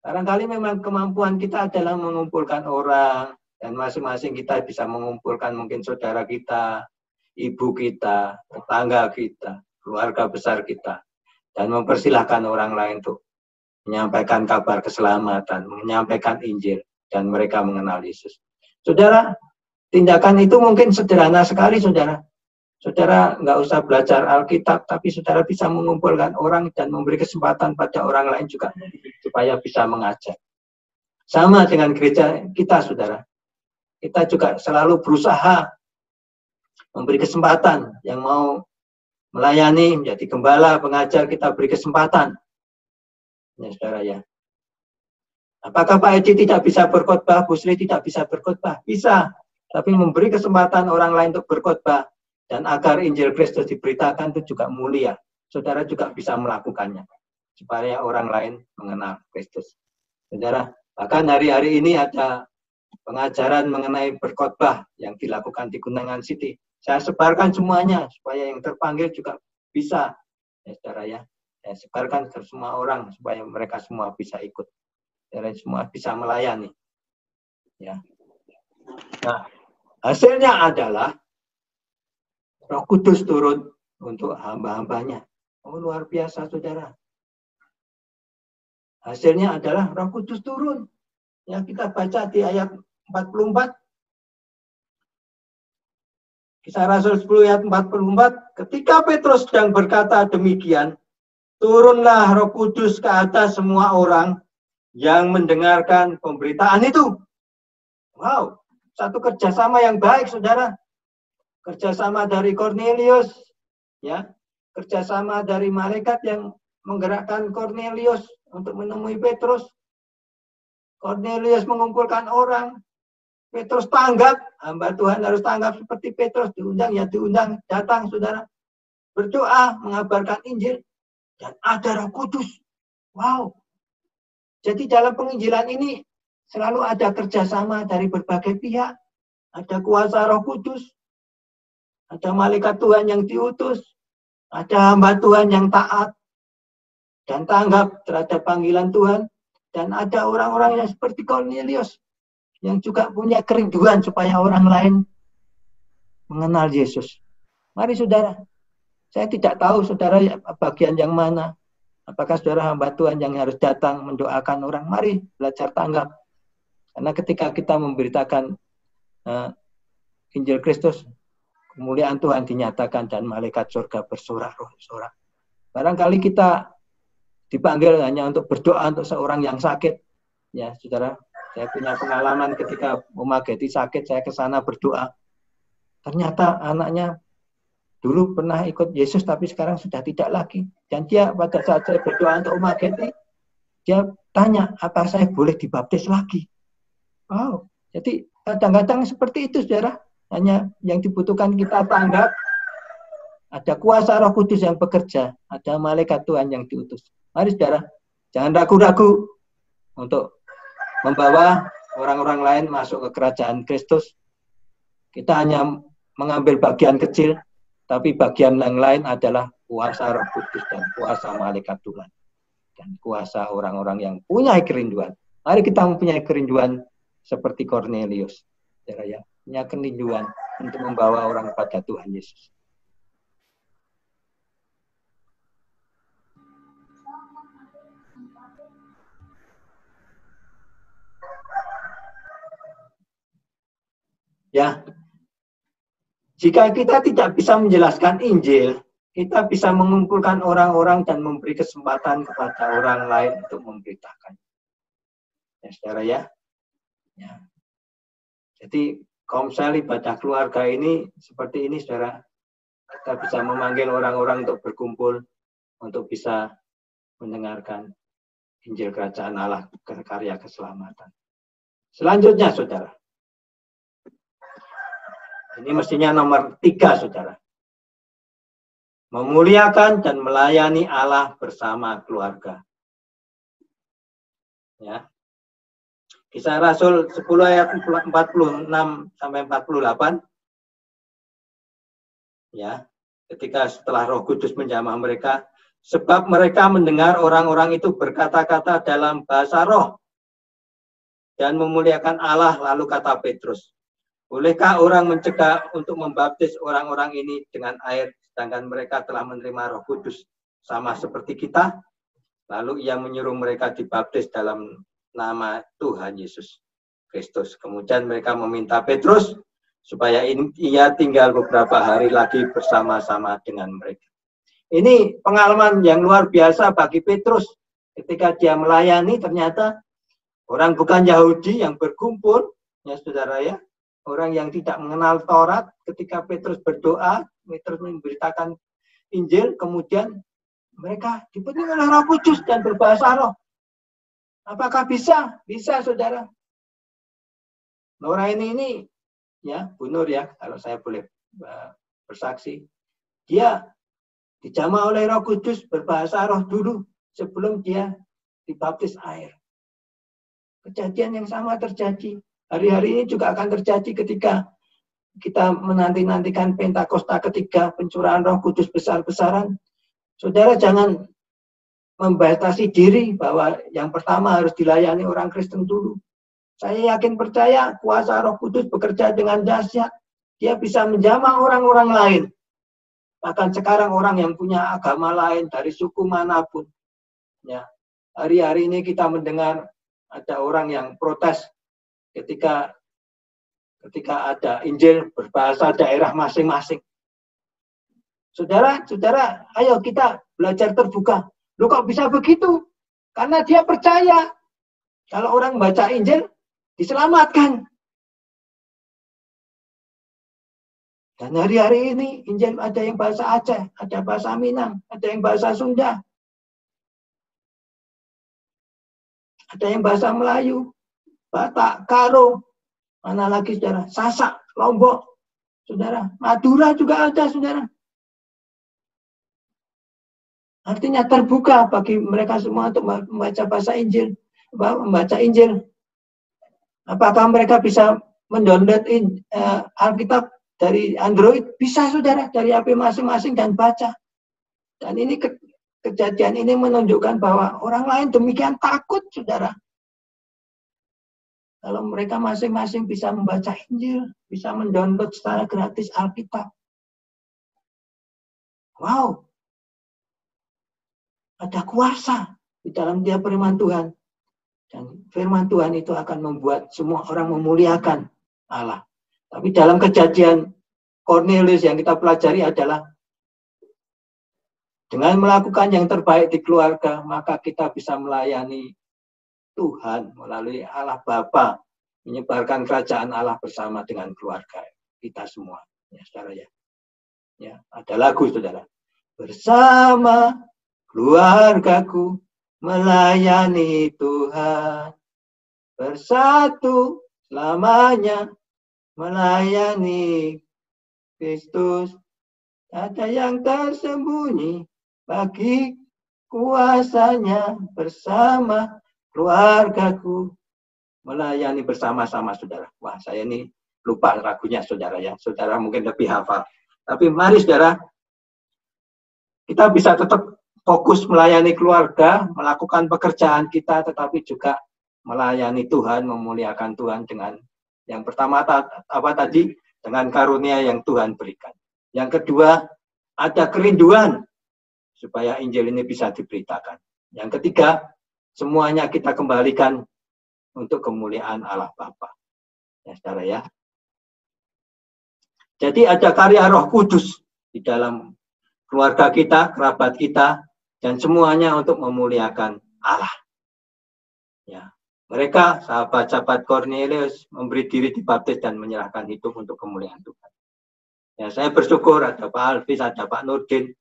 Barangkali memang kemampuan kita adalah mengumpulkan orang, dan masing-masing kita bisa mengumpulkan mungkin saudara kita, ibu kita, tetangga kita, keluarga besar kita, dan mempersilahkan orang lain untuk menyampaikan kabar keselamatan, menyampaikan Injil, dan mereka mengenal Yesus. Saudara, tindakan itu mungkin sederhana sekali, saudara. Saudara nggak usah belajar Alkitab, tapi saudara bisa mengumpulkan orang dan memberi kesempatan pada orang lain juga supaya bisa mengajar. Sama dengan gereja kita, saudara. Kita juga selalu berusaha memberi kesempatan yang mau melayani, menjadi gembala, pengajar, kita beri kesempatan. Ya, saudara ya. Apakah Pak Edi tidak bisa berkhotbah, Bu Sri tidak bisa berkhotbah? Bisa, tapi memberi kesempatan orang lain untuk berkhotbah dan agar Injil Kristus diberitakan itu juga mulia. Saudara juga bisa melakukannya supaya orang lain mengenal Kristus. Saudara, bahkan hari-hari ini ada pengajaran mengenai berkhotbah yang dilakukan di Gunangan City. Saya sebarkan semuanya supaya yang terpanggil juga bisa, ya saudara ya. Saya sebarkan ke semua orang supaya mereka semua bisa ikut. Saudara semua bisa melayani. Ya. Nah, hasilnya adalah Roh Kudus turun untuk hamba-hambanya. Oh, luar biasa, saudara. Hasilnya adalah Roh Kudus turun. Ya, kita baca di ayat 44. Kisah Rasul 10 ayat 44. Ketika Petrus sedang berkata demikian, turunlah Roh Kudus ke atas semua orang yang mendengarkan pemberitaan itu. Wow, satu kerjasama yang baik, saudara. Kerjasama dari Cornelius, ya, kerjasama dari malaikat yang menggerakkan Cornelius untuk menemui Petrus. Cornelius mengumpulkan orang, Petrus tanggap, hamba Tuhan harus tanggap seperti Petrus, diundang ya diundang, datang saudara, berdoa, mengabarkan Injil, dan ada Roh Kudus. Wow. Jadi dalam penginjilan ini selalu ada kerjasama dari berbagai pihak, ada kuasa Roh Kudus, ada malaikat Tuhan yang diutus, ada hamba Tuhan yang taat dan tanggap terhadap panggilan Tuhan, dan ada orang-orang yang seperti Cornelius yang juga punya kerinduan supaya orang lain mengenal Yesus. Mari saudara, saya tidak tahu saudara bagian yang mana. Apakah saudara hamba Tuhan yang harus datang mendoakan orang? Mari belajar tanggap. Karena ketika kita memberitakan Injil Kristus, kemuliaan Tuhan dinyatakan dan malaikat surga bersorak-sorak. Barangkali kita dipanggil hanya untuk berdoa untuk seorang yang sakit. Ya, saudara, saya punya pengalaman ketika Oma Getty sakit, saya ke sana berdoa. Ternyata anaknya dulu pernah ikut Yesus, tapi sekarang sudah tidak lagi. Dan dia pada saat saya berdoa untuk Oma Getty, dia tanya, apa saya boleh dibaptis lagi? Wow, jadi kadang-kadang seperti itu, saudara. Hanya yang dibutuhkan kita tanggap, ada kuasa Roh Kudus yang bekerja, ada malaikat Tuhan yang diutus. Mari saudara, jangan ragu-ragu untuk membawa orang-orang lain masuk ke kerajaan Kristus. Kita hanya mengambil bagian kecil, tapi bagian yang lain adalah kuasa Roh Kudus dan kuasa malaikat Tuhan. Dan kuasa orang-orang yang punya kerinduan. Mari kita mempunyai kerinduan seperti Cornelius. Saudara ya. Punya kerinduan untuk membawa orang kepada Tuhan Yesus. Ya, jika kita tidak bisa menjelaskan Injil, kita bisa mengumpulkan orang-orang dan memberi kesempatan kepada orang lain untuk memberitakan. Ya, saudara ya. Ya. Jadi komsel ibadah keluarga ini seperti ini, saudara. Kita bisa memanggil orang-orang untuk berkumpul, untuk bisa mendengarkan Injil Kerajaan Allah, karya keselamatan. Selanjutnya, saudara. Ini mestinya nomor 3, saudara. Memuliakan dan melayani Allah bersama keluarga. Ya. Kisah Rasul 10 ayat 46 sampai 48. Ya. Ketika setelah Roh Kudus menjamah mereka, sebab mereka mendengar orang-orang itu berkata-kata dalam bahasa roh dan memuliakan Allah. Lalu kata Petrus, bolehkah orang mencegah untuk membaptis orang-orang ini dengan air, sedangkan mereka telah menerima Roh Kudus sama seperti kita? Lalu ia menyuruh mereka dibaptis dalam nama Tuhan Yesus Kristus. Kemudian mereka meminta Petrus supaya ia tinggal beberapa hari lagi bersama-sama dengan mereka. Ini pengalaman yang luar biasa bagi Petrus. Ketika dia melayani, ternyata orang bukan Yahudi yang berkumpul, ya saudara ya, orang yang tidak mengenal Taurat, ketika Petrus berdoa, Petrus memberitakan Injil, kemudian mereka dipenuhi oleh Roh Kudus dan berbahasa roh. Apakah bisa? Bisa, saudara. Nora ini ya, Bu Nur ya, kalau saya boleh bersaksi, dia dijamah oleh Roh Kudus, berbahasa roh dulu sebelum dia dibaptis air. Kejadian yang sama terjadi. Hari-hari ini juga akan terjadi ketika kita menanti-nantikan Pentakosta ketiga, pencurahan Roh Kudus besar-besaran. Saudara jangan membatasi diri bahwa yang pertama harus dilayani orang Kristen dulu. Saya yakin percaya kuasa Roh Kudus bekerja dengan dahsyat. Dia bisa menjamah orang-orang lain. Bahkan sekarang orang yang punya agama lain dari suku manapun. Ya, hari-hari ini kita mendengar ada orang yang protes ketika ada Injil berbahasa daerah masing-masing. Saudara, ayo kita belajar terbuka. Loh kok bisa begitu? Karena dia percaya kalau orang baca Injil diselamatkan. Dan hari-hari ini Injil ada yang bahasa Aceh, ada bahasa Minang, ada yang bahasa Sunda, ada yang bahasa Melayu, Batak, Karo, mana lagi saudara, Sasak, Lombok, saudara, Madura juga ada saudara. Artinya terbuka bagi mereka semua untuk membaca bahasa Injil, membaca Injil. Apakah mereka bisa mendownload Alkitab dari Android? Bisa saudara, dari HP masing-masing dan baca. Dan ini kejadian ini menunjukkan bahwa orang lain demikian takut saudara. Kalau mereka masing-masing bisa membaca Injil, bisa mendownload secara gratis Alkitab. Wow. Ada kuasa di dalam dia firman Tuhan. Dan firman Tuhan itu akan membuat semua orang memuliakan Allah. Tapi dalam kejadian Cornelius yang kita pelajari adalah dengan melakukan yang terbaik di keluarga, maka kita bisa melayani Tuhan melalui Allah Bapa, menyebarkan kerajaan Allah bersama dengan keluarga kita semua. Ya, saudara ya. Ya, ada lagu saudara. Bersama keluargaku melayani Tuhan, bersatu selamanya melayani Kristus. Ada yang tersembunyi bagi kuasanya, bersama keluargaku melayani bersama-sama saudara. Wah, saya ini lupa lagunya saudara ya. Saudara mungkin lebih hafal. Tapi mari saudara, kita bisa tetap fokus melayani keluarga, melakukan pekerjaan kita, tetapi juga melayani Tuhan, memuliakan Tuhan dengan yang pertama apa tadi? Dengan karunia yang Tuhan berikan. Yang kedua, ada kerinduan supaya Injil ini bisa diberitakan. Yang ketiga, semuanya kita kembalikan untuk kemuliaan Allah Bapa. Ya, saudara ya. Jadi ada karya Roh Kudus di dalam keluarga kita, kerabat kita, dan semuanya untuk memuliakan Allah. Ya. Mereka, sahabat-sahabat Cornelius, memberi diri dibaptis dan menyerahkan hidup untuk kemuliaan Tuhan. Ya, saya bersyukur ada Pak Alvis, ada Pak Nurdin.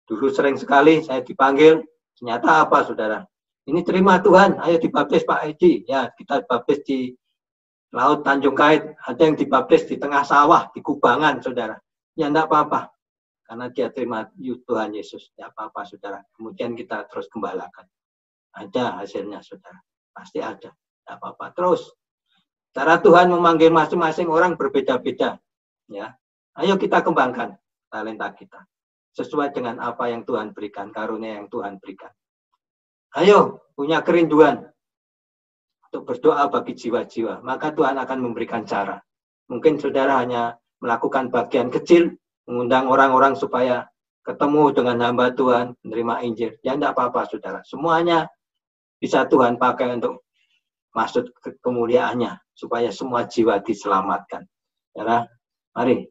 Dulu sering sekali saya dipanggil, ternyata apa saudara? Ini terima Tuhan, ayo dibaptis Pak Edi. Ya, kita dibaptis di Laut Tanjung Kait, ada yang dibaptis di tengah sawah, di Kubangan, saudara. Ya, enggak apa-apa. Karena dia terima Tuhan Yesus. Ya, apa-apa, saudara. Kemudian kita terus gembalakan. Ada hasilnya, saudara. Pasti ada. Enggak apa-apa. Terus, cara Tuhan memanggil masing-masing orang berbeda-beda. Ya, ayo kita kembangkan talenta kita. Sesuai dengan apa yang Tuhan berikan, karunia yang Tuhan berikan. Ayo, punya kerinduan untuk berdoa bagi jiwa-jiwa, maka Tuhan akan memberikan cara. Mungkin saudara hanya melakukan bagian kecil, mengundang orang-orang supaya ketemu dengan hamba Tuhan, menerima Injil. Ya enggak apa-apa saudara, semuanya bisa Tuhan pakai untuk maksud kemuliaannya, supaya semua jiwa diselamatkan. Saudara, mari,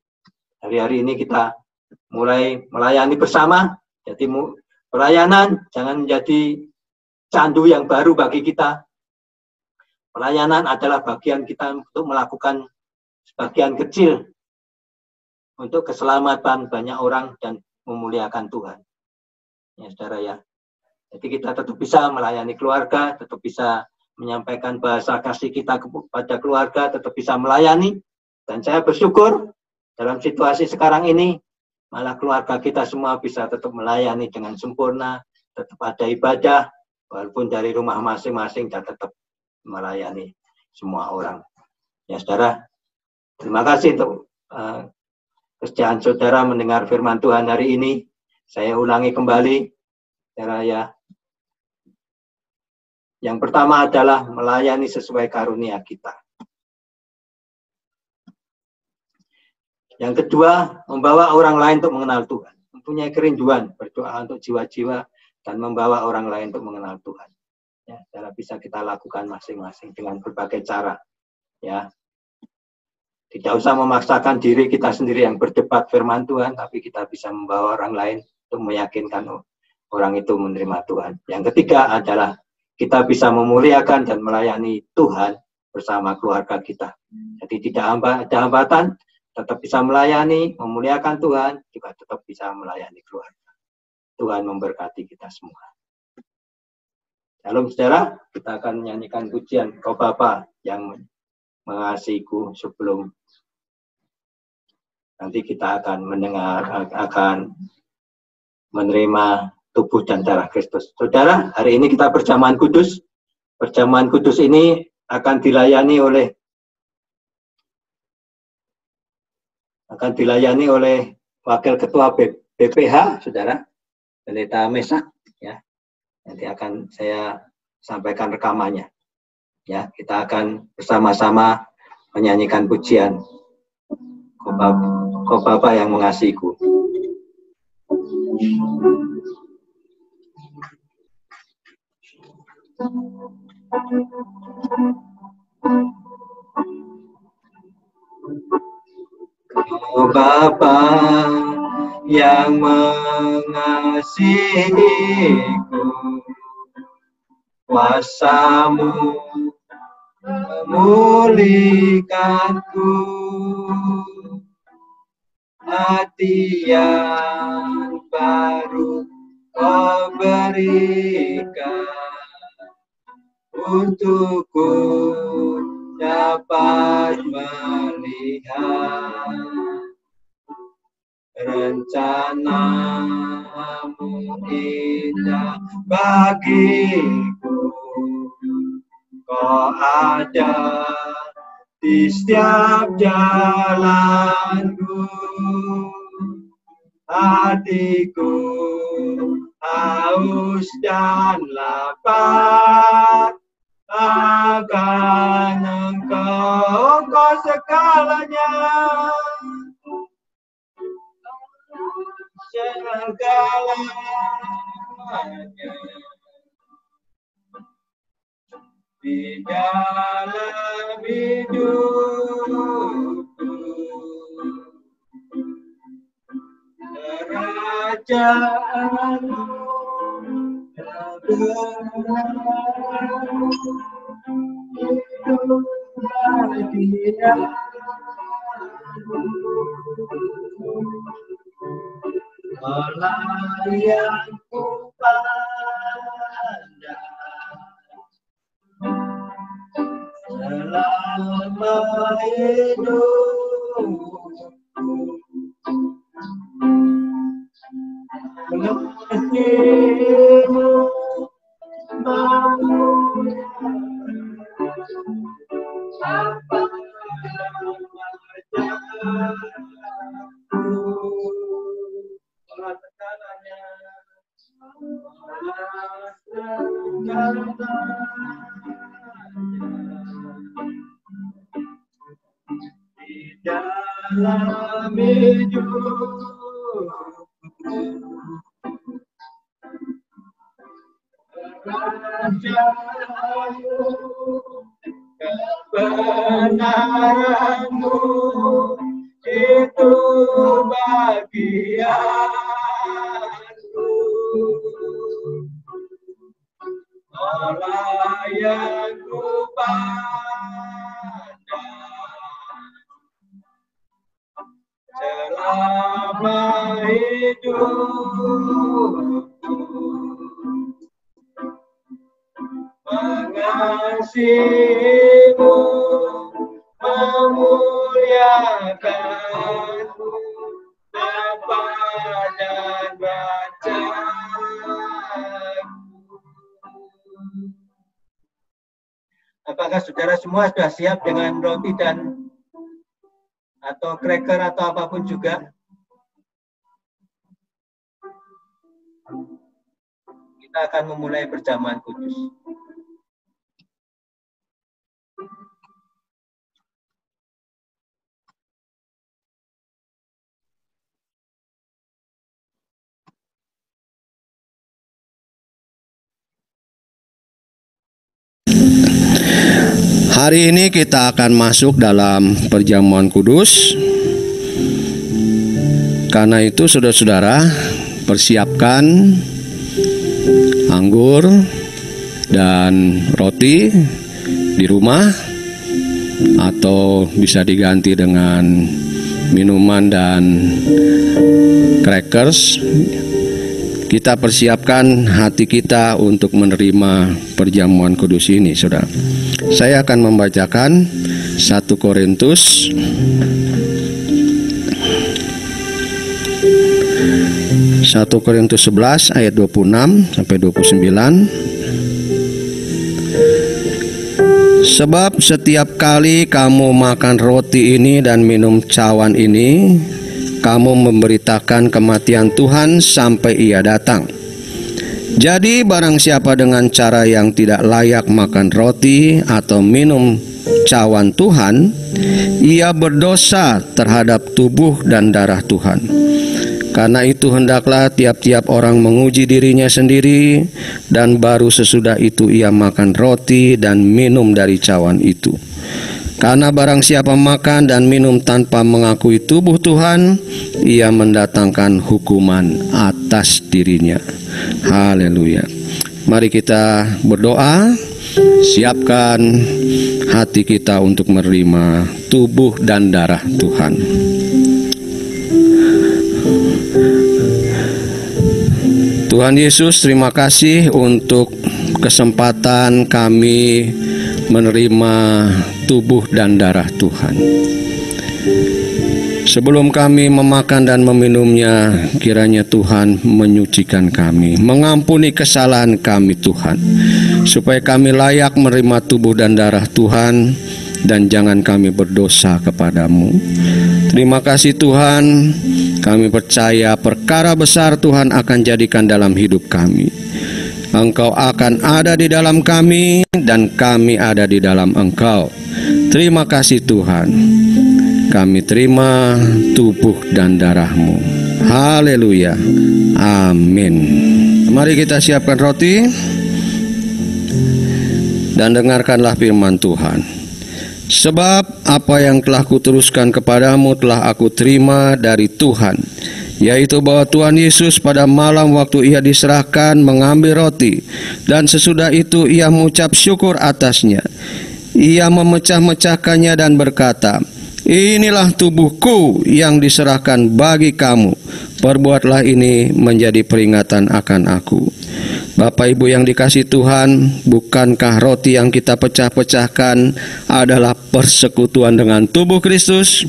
hari-hari ini kita mulai melayani bersama. Jadi pelayanan jangan menjadi candu yang baru bagi kita. Pelayanan adalah bagian kita untuk melakukan sebagian kecil untuk keselamatan banyak orang dan memuliakan Tuhan. Ya, saudara ya. Jadi kita tetap bisa melayani keluarga, tetap bisa menyampaikan bahasa kasih kita kepada keluarga, tetap bisa melayani. Dan saya bersyukur dalam situasi sekarang ini, malah keluarga kita semua bisa tetap melayani dengan sempurna, tetap ada ibadah, walaupun dari rumah masing-masing dan tetap melayani semua orang. Ya saudara, terima kasih untuk kesediaan saudara mendengar firman Tuhan hari ini. Saya ulangi kembali, saudara ya. Yang pertama adalah melayani sesuai karunia kita. Yang kedua, membawa orang lain untuk mengenal Tuhan. Mempunyai kerinduan berdoa untuk jiwa-jiwa dan membawa orang lain untuk mengenal Tuhan. Ya, cara bisa kita lakukan masing-masing dengan berbagai cara. Ya, tidak usah memaksakan diri kita sendiri yang berdebat firman Tuhan, tapi kita bisa membawa orang lain untuk meyakinkan orang itu menerima Tuhan. Yang ketiga adalah kita bisa memuliakan dan melayani Tuhan bersama keluarga kita. Jadi tidak ada hambatan, tetap bisa melayani, memuliakan Tuhan, juga tetap bisa melayani keluarga. Tuhan memberkati kita semua. Shalom saudara, kita akan menyanyikan pujian Kau Bapa yang mengasihiku, sebelum nanti kita akan mendengar, akan menerima tubuh dan darah Kristus. Saudara, hari ini kita perjamuan kudus. Perjamuan kudus ini akan dilayani oleh Wakil Ketua BPH, saudara, Pendeta Mesak, ya. Nanti akan saya sampaikan rekamannya. Ya, kita akan bersama-sama menyanyikan pujian Kau Bapa yang mengasihiku. Kau Bapa yang mengasihiku, kuasa-Mu memulihkanku, hati yang baru Kau berikan, untukku dapat melihat rencana-Mu indah bagiku. Kau ada di setiap jalanku, hatiku haus dan lapar akan Engkau, Engkau segalanya, segalanya. Di dalam hidupku, kerajaanmu hidup bahagia. Melayangku pandang selama hidupku, mengasihimu mau apa di dalam hidupku, kerajaanmu, kebenaranmu itu bagianku. Melayangku pandang selama hidupku, mengasihimu, memuliakanmu tanpa dan bacaku. Apakah saudara semua sudah siap dengan roti dan atau cracker atau apapun juga? Kita akan memulai perjamuan kudus. Hari ini kita akan masuk dalam perjamuan kudus. Karena itu saudara-saudara, persiapkan anggur dan roti di rumah, atau bisa diganti dengan minuman dan crackers. Kita persiapkan hati kita untuk menerima perjamuan kudus ini, saudara. Saya akan membacakan 1 Korintus 11 ayat 26 sampai 29. Sebab setiap kali kamu makan roti ini dan minum cawan ini, kamu memberitakan kematian Tuhan sampai Ia datang. Jadi barang siapa dengan cara yang tidak layak makan roti atau minum cawan Tuhan, ia berdosa terhadap tubuh dan darah Tuhan. Karena itu hendaklah tiap-tiap orang menguji dirinya sendiri, dan baru sesudah itu ia makan roti dan minum dari cawan itu. Karena barang siapa makan dan minum tanpa mengakui tubuh Tuhan, ia mendatangkan hukuman atas dirinya. Haleluya. Mari kita berdoa, siapkan hati kita untuk menerima tubuh dan darah Tuhan. Tuhan Yesus, terima kasih untuk kesempatan kami menerima tubuh dan darah Tuhan. Sebelum kami memakan dan meminumnya, kiranya Tuhan menyucikan kami, mengampuni kesalahan kami Tuhan, supaya kami layak menerima tubuh dan darah Tuhan, dan jangan kami berdosa kepadamu. Terima kasih Tuhan, kami percaya perkara besar Tuhan akan jadikan dalam hidup kami. Engkau akan ada di dalam kami, dan kami ada di dalam Engkau. Terima kasih Tuhan, kami terima tubuh dan darah-Mu. Haleluya, amin. Mari kita siapkan roti dan dengarkanlah firman Tuhan. Sebab apa yang telah kuteruskan kepadamu telah aku terima dari Tuhan, yaitu bahwa Tuhan Yesus pada malam waktu ia diserahkan mengambil roti, dan sesudah itu ia mengucap syukur atasnya. Ia memecah-mecahkannya dan berkata, "Inilah tubuhku yang diserahkan bagi kamu. Perbuatlah ini menjadi peringatan akan aku." Bapak Ibu yang dikasihi Tuhan, bukankah roti yang kita pecah-pecahkan adalah persekutuan dengan tubuh Kristus?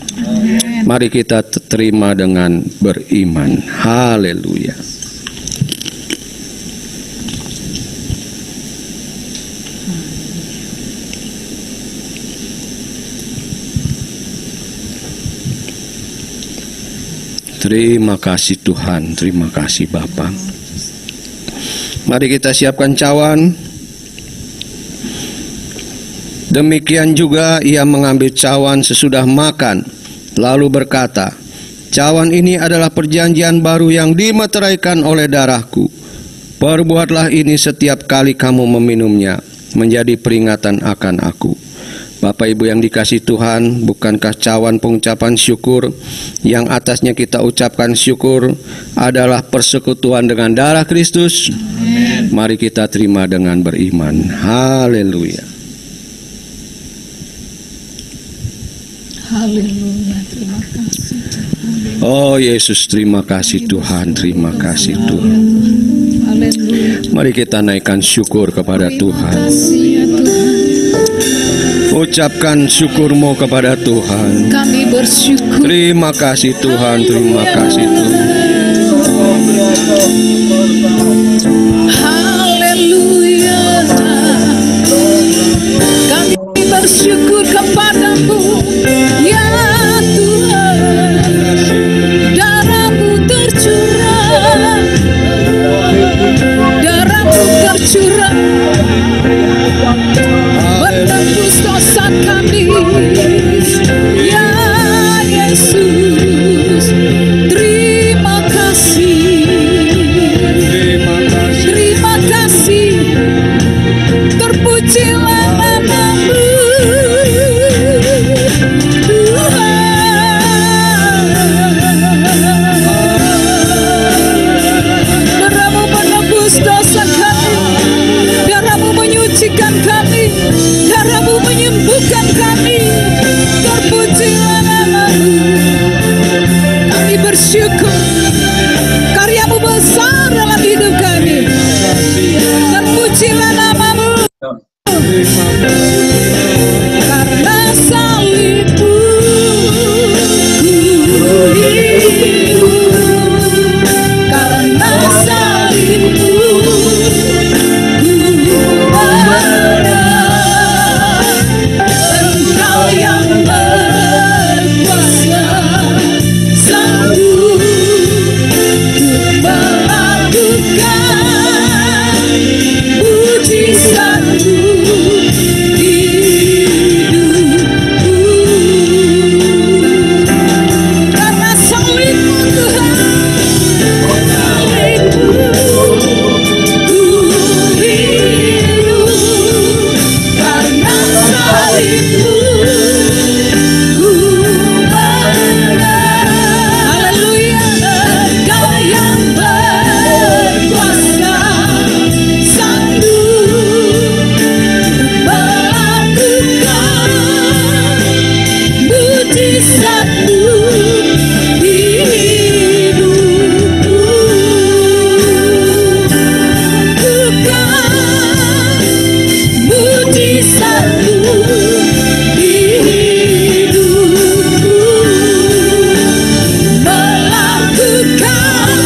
Mari kita terima dengan beriman. Haleluya. Terima kasih Tuhan, terima kasih Bapa. Mari kita siapkan cawan. Demikian juga ia mengambil cawan sesudah makan, lalu berkata, "Cawan ini adalah perjanjian baru yang dimeteraikan oleh darahku. Perbuatlah ini setiap kali kamu meminumnya, menjadi peringatan akan aku." Bapak Ibu yang dikasihi Tuhan, bukankah cawan pengucapan syukur yang atasnya kita ucapkan syukur adalah persekutuan dengan darah Kristus? Amen. Mari kita terima dengan beriman. Haleluya. Haleluya, terima kasih. Oh Yesus, terima kasih Tuhan, terima kasih Tuhan. Haleluya. Mari kita naikkan syukur kepada Tuhan. Ucapkan syukurmu kepada Tuhan. Kami bersyukur. Terima kasih Tuhan, terima kasih Tuhan. Haleluya. Kami bersyukur kepadamu, ya Tuhan. Darahmu tercurah, darahmu tercurah, menembus dosa kami, ya Yesus. Terima kasih, terima kasih. Terpujilah namamu, darahmu menebus dosa kami, darahmu menyucikan kami, darahmu menyembuhkan kami. Terpujilah namamu. Kami bersyukur, karyamu besar dalam hidup kami. Terpujilah namamu. Karena salibmu ku hidup, karena salibmu ku ada. Engkau yang berkuasa, sanggup untuk melakukan mujizat-Mu di hidupku. Karena salibmu Tuhan, salibmu ku hidup, karena salibmu ku menang. Haleluya. Engkau yang berkuasa, sanggup melakukan mujizat-Mu di hidupku. Lakukan mujizat-Mu di hidupku. Melakukan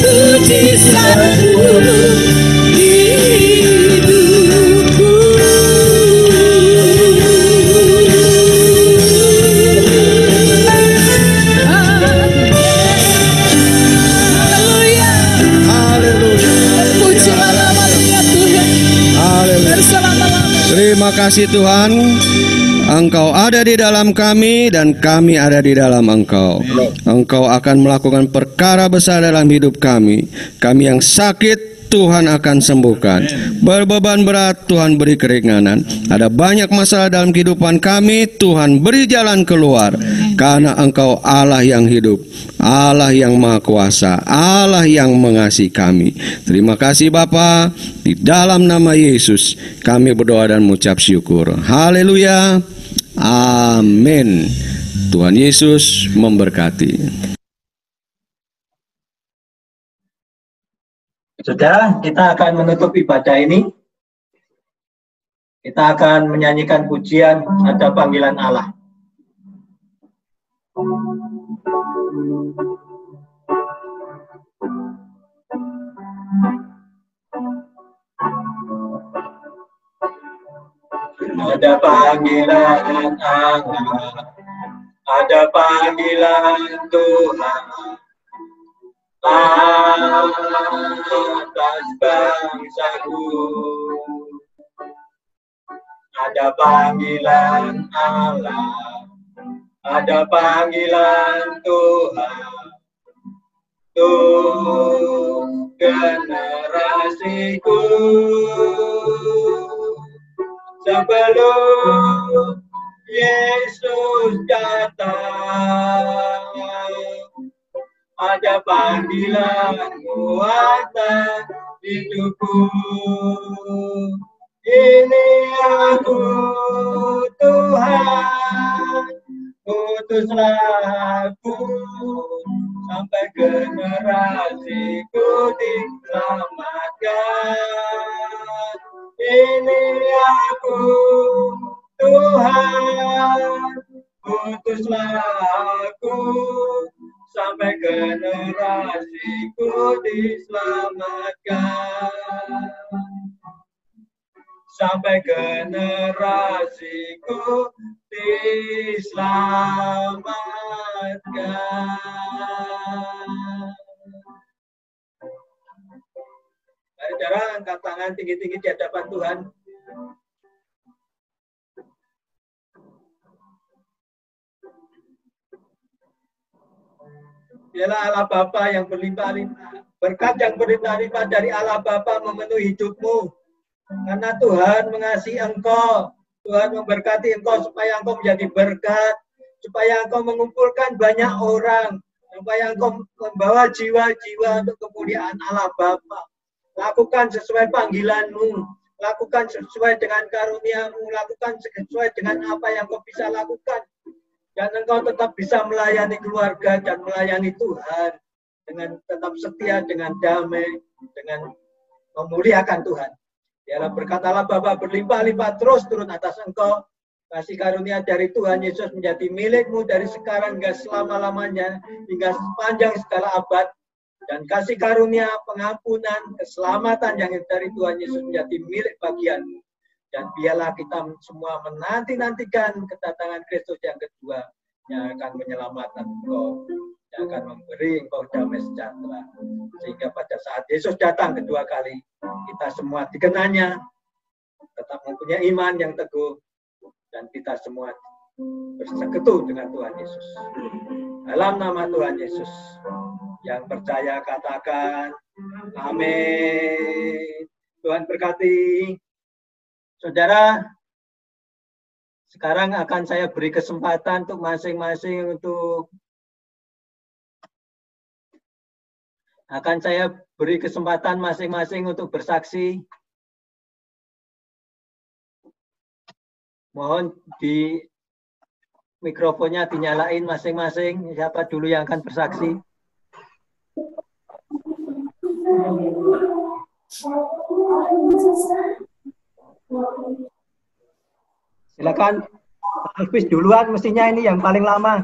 mujizat-Mu di hidupku. Haleluya. Haleluya. Pujilah nama-Mu ya Tuhan. Haleluya. Berselama-lamanya. Terima kasih Tuhan. Engkau ada di dalam kami dan kami ada di dalam Engkau. Engkau akan melakukan perkara besar dalam hidup kami. Kami yang sakit Tuhan akan sembuhkan. Berbeban berat, Tuhan beri keringanan. Ada banyak masalah dalam kehidupan kami, Tuhan beri jalan keluar. Karena Engkau Allah yang hidup, Allah yang Maha Kuasa, Allah yang mengasihi kami. Terima kasih Bapa, di dalam nama Yesus kami berdoa dan mengucap syukur. Haleluya. Amin. Tuhan Yesus memberkati. Saudara, kita akan menutup ibadah ini. Kita akan menyanyikan pujian Ada Panggilan Allah. Ada panggilan Allah, ada panggilan Tuhan atas bangsaku. Ada panggilan Allah, ada panggilan Tuhan untuk generasiku. Sebelum Yesus datang, ada panggilanmu atas hidupku. Ini aku Tuhan, utuslah aku sampai generasiku diselamatkan. Ini aku Tuhan, utuslah aku sampai generasiku diselamatkan. Sampai generasiku diselamatkan. Mari saudara, angkat tangan tinggi-tinggi di hadapan Tuhan. Dialah Allah Bapa yang berlimpah-limpah. Berkat yang berlimpah-limpah dari Allah Bapa memenuhi hidupmu. Karena Tuhan mengasihi engkau. Tuhan memberkati engkau supaya engkau menjadi berkat. Supaya engkau mengumpulkan banyak orang. Supaya engkau membawa jiwa-jiwa untuk kemuliaan Allah Bapa. Lakukan sesuai panggilanmu. Lakukan sesuai dengan karuniamu. Lakukan sesuai dengan apa yang kau bisa lakukan. Dan engkau tetap bisa melayani keluarga dan melayani Tuhan dengan tetap setia, dengan damai, dengan memuliakan Tuhan. Biarlah berkat Allah Bapa berlimpah-limpah terus turun atas engkau. Kasih karunia dari Tuhan Yesus menjadi milikmu dari sekarang hingga selama-lamanya, hingga sepanjang segala abad. Dan kasih karunia, pengampunan, keselamatan yang dari Tuhan Yesus menjadi milik bagianmu. Dan biarlah kita semua menanti-nantikan kedatangan Kristus yang kedua, yang akan menyelamatkan engkau, yang akan memberi engkau damai sejahtera. Sehingga pada saat Yesus datang kedua kali, kita semua dikenanya, tetap mempunyai iman yang teguh, dan kita semua bersekutu dengan Tuhan Yesus. Dalam nama Tuhan Yesus, yang percaya katakan, amin. Tuhan berkati. Saudara, sekarang akan saya beri kesempatan untuk masing-masing untuk bersaksi. Mohon di mikrofonnya dinyalain masing-masing. Siapa dulu yang akan bersaksi? Silakan, Alvis duluan, mestinya ini yang paling lama.